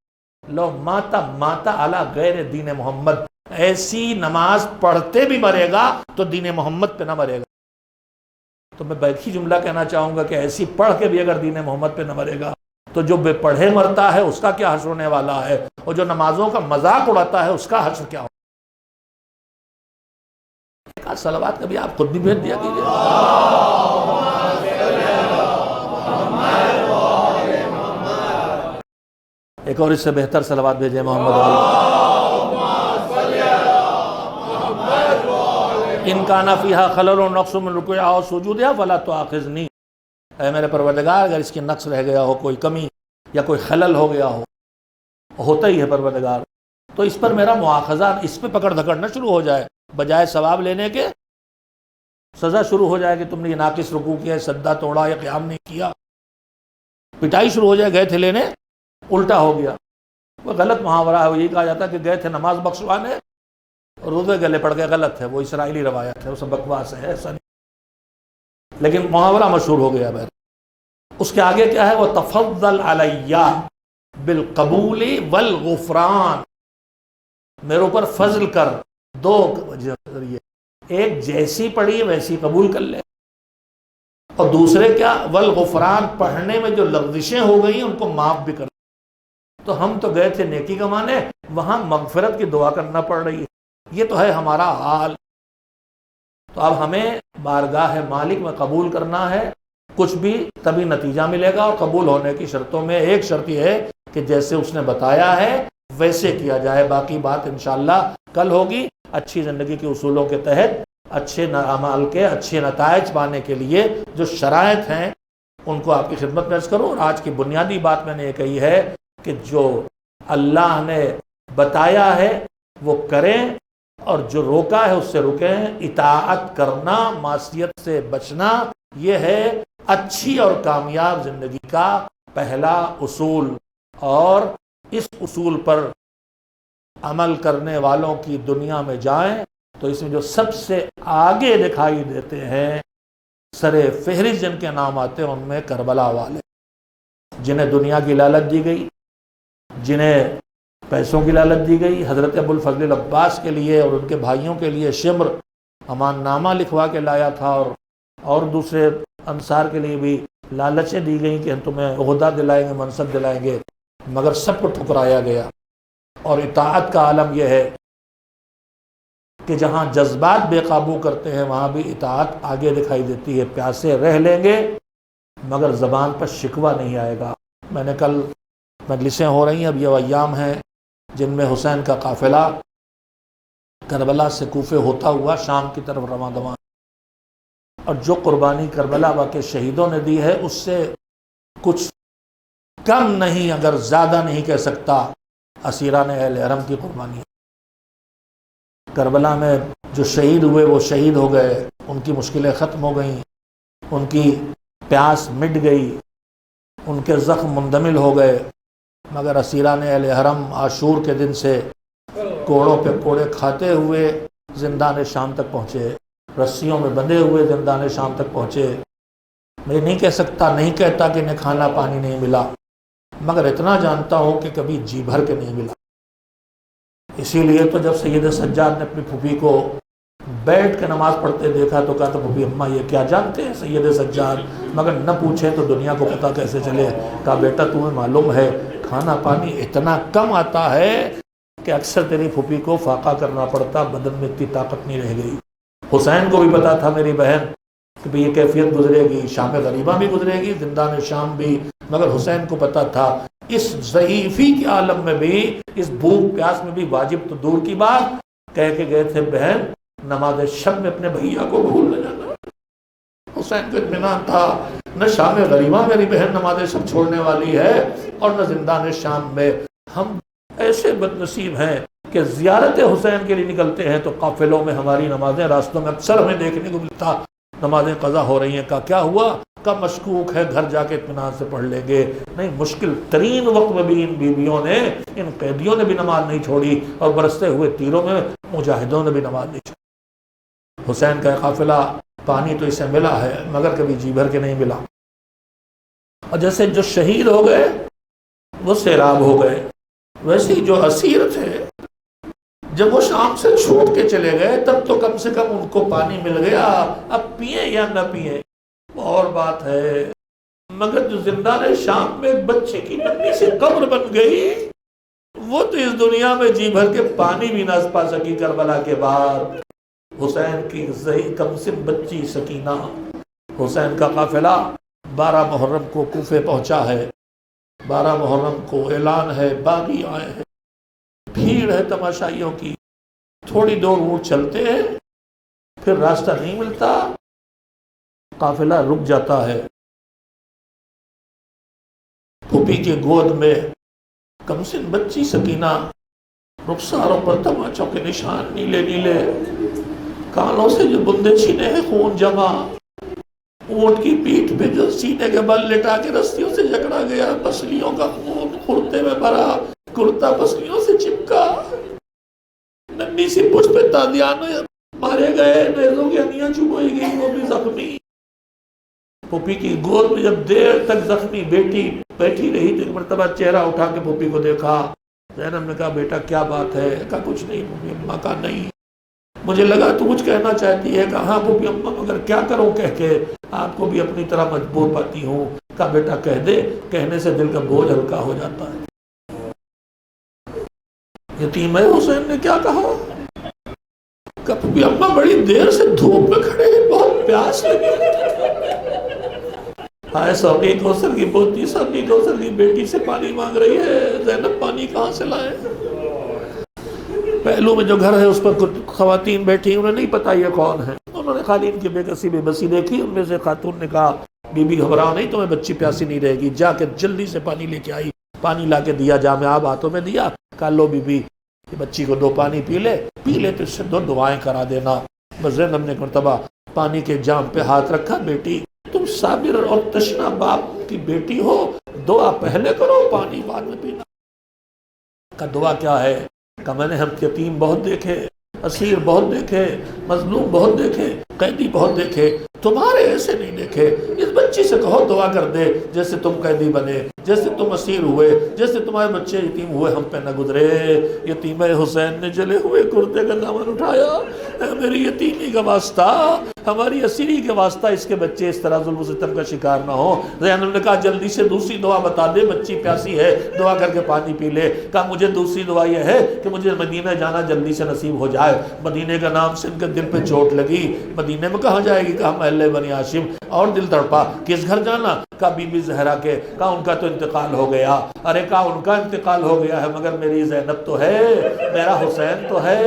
لو ماتا ماتا علی غیر دین محمد، ایسی نماز پڑھتے بھی مرے گا تو دین محمد پہ نہ مرے گا۔ تو میں بیٹھی جملہ کہنا چاہوں گا کہ ایسی پڑھ کے بھی اگر دین محمد پہ نہ مرے گا تو جو بے پڑھے مرتا ہے اس کا کیا حشر ہونے والا ہے، اور جو نمازوں کا مذاق اڑاتا ہے اس کا حشر کیا ہوگا۔ ایک آدھ صلوات کبھی آپ خود بھی بھیج دیا کیجیے۔ ایک اور اس سے بہتر صلوات بھیجیں محمد ان کان فیہا خلل و نقص من رکوعہا و سجودہا فلا تؤاخذنی، اے میرے پروردگار اگر اس کی نقص رہ گیا ہو، کوئی کمی یا کوئی خلل ہو گیا ہو، ہوتا ہی ہے پروردگار، تو اس پر میرا مواخذہ، اس پہ پکڑ دھکڑ نہ شروع ہو جائے، بجائے ثواب لینے کے سزا شروع ہو جائے کہ تم نے یہ ناقص رکوع کیا، سجدہ توڑا یا قیام نہیں کیا، پٹائی شروع ہو جائے، گئے تھے لینے الٹا ہو گیا۔ وہ غلط محاورہ ہے، وہ یہی کہا جاتا ہے کہ گئے تھے نماز بخشوانے اور روزے گلے پڑ گئے، غلط ہے، وہ اسرائیلی روایت ہے، وہ سب بکواس ہے، ایسا نہیں، لیکن محاورہ مشہور ہو گیا۔ بہر اس کے آگے کیا ہے، وہ تفضل علیہ بالقبول والغفران، میرے اوپر فضل کر، دو ذریعے، ایک جیسی پڑھی ویسی قبول کر لے، اور دوسرے کیا، والغفران، پڑھنے میں جو لغزشیں ہو گئی ان کو معاف بھی کر لے۔ تو ہم تو گئے تھے نیکی کمانے، وہاں مغفرت کی دعا کرنا پڑ رہی ہے، یہ تو ہے ہمارا حال۔ تو اب ہمیں بارگاہ مالک میں قبول کرنا ہے، کچھ بھی تبھی نتیجہ ملے گا، اور قبول ہونے کی شرطوں میں ایک شرط یہ ہے کہ جیسے اس نے بتایا ہے ویسے کیا جائے، باقی بات انشاءاللہ کل ہوگی۔ اچھی زندگی کے اصولوں کے تحت اچھے اعمال کے اچھے نتائج پانے کے لیے جو شرائط ہیں ان کو آپ کی خدمت میں عرض کروں، اور آج کی بنیادی بات میں نے یہ کہی ہے کہ جو اللہ نے بتایا ہے وہ کریں، اور جو روکا ہے اس سے رکیں، اطاعت کرنا، معصیت سے بچنا، یہ ہے اچھی اور کامیاب زندگی کا پہلا اصول، اور اس اصول پر عمل کرنے والوں کی دنیا میں جائیں تو اس میں جو سب سے آگے دکھائی دیتے ہیں، سر فہرست جن کے نام آتے ہیں، ان میں کربلا والے، جنہیں دنیا کی لالچ دی گئی، جنہیں پیسوں کی لالچ دی گئی۔ حضرت ابو الفضل العباس کے لیے اور ان کے بھائیوں کے لیے شمر امان نامہ لکھوا کے لایا تھا، اور دوسرے انصار کے لیے بھی لالچیں دی گئیں کہ ہم تمہیں عہدہ دلائیں گے، منصب دلائیں گے، مگر سب کو ٹھکرایا گیا۔ اور اطاعت کا عالم یہ ہے کہ جہاں جذبات بے قابو کرتے ہیں وہاں بھی اطاعت آگے دکھائی دیتی ہے۔ پیاسے رہ لیں گے مگر زبان پر شکوہ نہیں آئے گا۔ میں نے کل مجلسیں ہو رہی ہیں، اب یہ ایام ہیں جن میں حسین کا قافلہ کربلا سے کوفے ہوتا ہوا شام کی طرف رواں دواں، اور جو قربانی کربلا کے شہیدوں نے دی ہے اس سے کچھ کم نہیں، اگر زیادہ نہیں کہہ سکتا، اسیران اہل حرم کی قربانی۔ کربلا میں جو شہید ہوئے وہ شہید ہو گئے، ان کی مشکلیں ختم ہو گئیں، ان کی پیاس مٹ گئی، ان کے زخم مندمل ہو گئے، مگر اسیران اہل حرم عاشور کے دن سے کوڑوں پہ کوڑے کھاتے ہوئے زندان شام تک پہنچے، رسیوں میں بندھے ہوئے زندان شام تک پہنچے۔ میں نہیں کہہ سکتا، نہیں کہتا کہ انہیں کھانا پانی نہیں ملا، مگر اتنا جانتا ہوں کہ کبھی جی بھر کے نہیں ملا۔ اسی لیے تو جب سید سجاد نے اپنی پھوپھی کو بیٹھ کے نماز پڑھتے دیکھا تو کہا تھا، پھوپھی اماں یہ کیا جانتے ہیں سید سجاد، مگر نہ پوچھیں تو دنیا کو پتہ کیسے چلے۔ کہا بیٹا تمہیں معلوم ہے کھانا پانی اتنا کم آتا ہے کہ اکثر تیری پھوپھی کو فاقہ کرنا پڑتا، بدن میں اتنی طاقت نہیں رہ گئی۔ حسین کو بھی پتا تھا میری بہن کہ یہ کیفیت گزرے گی، شام غریبہ بھی گزرے گی، زندان شام بھی، مگر حسین کو پتا تھا اس ضعیفی کے عالم میں بھی، اس بھوک پیاس میں بھی، واجب تو دور کی بات، کہہ کے گئے تھے بہن نماز شب میں اپنے بھیا کو بھول نہ جانا۔ حسین کو اطمینان تھا نہ شام غریبہ میری بہن نماز شب چھوڑنے والی ہے اور نہ زندان شام میں۔ ہم ایسے بد نصیب ہیں کہ زیارت حسین کے لیے نکلتے ہیں تو قافلوں میں ہماری نمازیں، راستوں میں اکثر ہمیں دیکھنے کو ملتا نمازیں قضا ہو رہی ہیں۔ کیا ہوا؟ کب مشکوک ہے، گھر جا کے اطمینان سے پڑھ لیں گے۔ نہیں، مشکل ترین وقت میں بھی ان بیویوں نے، ان قیدیوں نے بھی نماز نہیں چھوڑی، اور برستے ہوئے تیروں میں مجاہدوں نے بھی نماز نہیں چھوڑی۔ حسین کا قافلہ پانی تو اسے ملا ہے مگر کبھی جی بھر کے نہیں ملا۔ اور جیسے جو شہید ہو گئے وہ سیراب ہو گئے، ویسے ہی جو اسیر تھے جب وہ شام سے چھوٹ کے چلے گئے تب تو کم سے کم ان کو پانی مل گیا، اب پیئے یا نہ پیئے اور بات ہے، مگر جو زندان شام میں ایک بچے کی ننھی سے قبر بن گئی، وہ تو اس دنیا میں جی بھر کے پانی بھی نہ پا سکی کربلا کے بعد۔ حسین کی کم سن بچی سکینہ، حسین کا قافلہ 12 محرم کو کوفے پہنچا ہے، 12 محرم کو اعلان ہے، باغی آئے ہیں، بھیڑ ہے تماشائیوں کی، تھوڑی دور اونٹ چلتے ہیں پھر راستہ نہیں ملتا، قافلہ رک جاتا ہے۔ پھوپھی کے گود میں کم سن بچی سکینہ، رخساروں پر تماچوں کے نشان نیلے نیلے، کانوں سے جو بندے چھینے ہیں خون جمع، اونٹ کی پیٹھ پہ جو سینے کے بل لٹا کے رسیوں سے جکڑا گیا، پسلیوں کا خون خورتے میں بھرا، کرتا پسلیوں سے چپکا، ننھی سی پچھ پہ تادیان مارے گئے، نیزوں کی انیاں چبوئی گئی، وہ بھی زخمی۔ پھوپھی کی گود میں جب دیر تک زخمی بیٹی بیٹھی رہی تو ایک مرتبہ چہرہ اٹھا کے پھوپھی کو دیکھا، زینب نے کہا بیٹا کیا بات ہے؟ کہا کچھ نہیں پھوپھی اماں، کہا نہیں، مجھے لگا تو کچھ کہنا چاہتی ہے، کہا ہاں پھوپھی اماں مگر کیا کروں کہہ کے آپ کو بھی اپنی طرح مجبور پاتی ہوں۔ کہا بیٹا کہہ دے، کہنے سے دل کا بوجھ ہلکا ہو جاتا ہے۔ یتیم ہے حسین نے کیا کہا؟ کہا پھوپھی اماں بڑی دیر سے دھوپ میں کھڑے ہیں، بہت پیاس لگی، ہائے سوگی کوثر کی پوتی، سوگی کوثر کی بیٹی سے پانی مانگ رہی ہے، زینب پانی کہاں سے لائے؟ پہلو میں جو گھر ہے اس پر خواتین بیٹھی، انہیں نہیں پتا یہ کون ہے، انہوں نے خالی ان کی بے کسی بے بسی دیکھی، ان میں سے خاتون نے کہا بی بی گھبراؤ نہیں، تمہیں بچی پیاسی نہیں رہے گی، جا کے جلدی سے پانی لے کے آئی، پانی لا کے دیا، جام آب ہاتھوں میں دیا، کہا لو بی بی بچی کو دو پانی پی لے تو اس سے دو دعائیں کرا دینا۔ بس زینب نے مرتبہ پانی کے جام پہ ہاتھ رکھا، بیٹی تم صابر اور تشنا باپ کی بیٹی ہو، دعا پہلے کرو پانی بعد میں پینا۔ کا دعا کیا ہے؟ کہ میں نے ہم یتیم بہت دیکھے، اسیر بہت دیکھے، مظلوم بہت دیکھے، قیدی بہت دیکھے، تمہارے ایسے نہیں دیکھے، اس بچی سے کہو دعا کر دے، جیسے تم قیدی بنے، جیسے تم اسیر ہوئے، جیسے تمہارے بچے یتیم ہوئے، ہم پہ نہ گزرے۔ یتیم حسین نے جلے ہوئے کرتے کا دامن اٹھایا، اے میری یتیمی کا واسطہ، ہماری اسیری کے واسطہ اس کے بچے اس طرح ظلم و ستم کا شکار نہ ہو۔ زینب نے کہا جلدی سے دوسری دعا بتا دے، بچی پیاسی ہے، دعا کر کے پانی پی لے۔ کہا مجھے دوسری دعا یہ ہے کہ مجھے مدینہ جانا جلدی سے نصیب ہو جائے۔ مدینے کا نام سے ان کے دل پہ چوٹ لگی، مدینے میں کہاں جائے گی؟ کہا محلے بنی ہاشم، اور دل تڑپا، کس گھر جانا؟ کہا بی بی زہرا کے۔ کہا ان کا تو انتقال ہو گیا۔ ارے کہا ان کا انتقال ہو گیا ہے مگر میری زینب تو ہے، میرا حسین تو ہے۔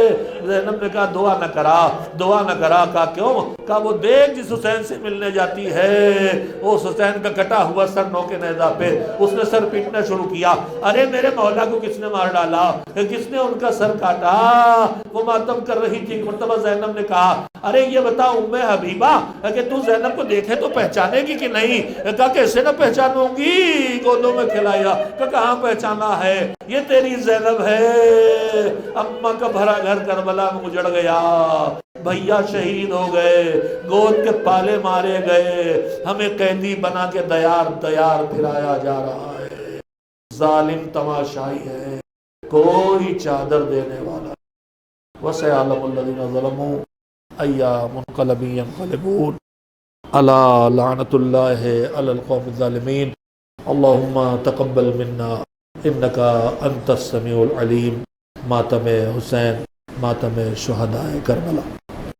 زینب نے کہا دعا نہ کرا، دعا نہ کرا۔ کہا کیوں؟ کہا وہ دیکھ جس حسین سے ملنے جاتی ہے، وہ حسین کا کٹا ہوا سر نو کے نیزہ پہ، اس نے سر پیٹنا شروع کیا۔ ارے میرے مولا کو کس نے مار ڈالا؟ کس نے ان کا سر کاٹا؟ وہ ماتم کر رہی تھی۔ مرتبہ زینب نے کہا ارے یہ بتا ام حبیبہ کہ تو زینب کو دیکھے تو پہچانے گی کہ نہیں؟ کہا کیسے نہ پہچانوں گی، گودوں میں کھلایا۔ کہا کہاں پہچانا ہے؟ یہ تیری زینب ہے۔ اماں کا بھرا گھر کربلا میں اجڑ گیا، بھیا شہید ہو گئے، گود کے پالے مارے گئے، ہمیں قیدی بنا کے دیار دیار پھرایا جا رہا ہے۔ ظالم تماشائی ہے، کوئی چادر دینے والا۔ وَسَيَعْلَمُ الَّذِينَ ظَلَمُوا أَيَّ مُنقَلَبٍ يَنقَلِبُونَ أَلَا لَعْنَةُ اللَّهِ عَلَى الْقَوْمِ الظَّالِمِينَ اللهم تقبل منا انك انت السميع العليم۔ ماتم حسین، ماتم شہداء کربلا۔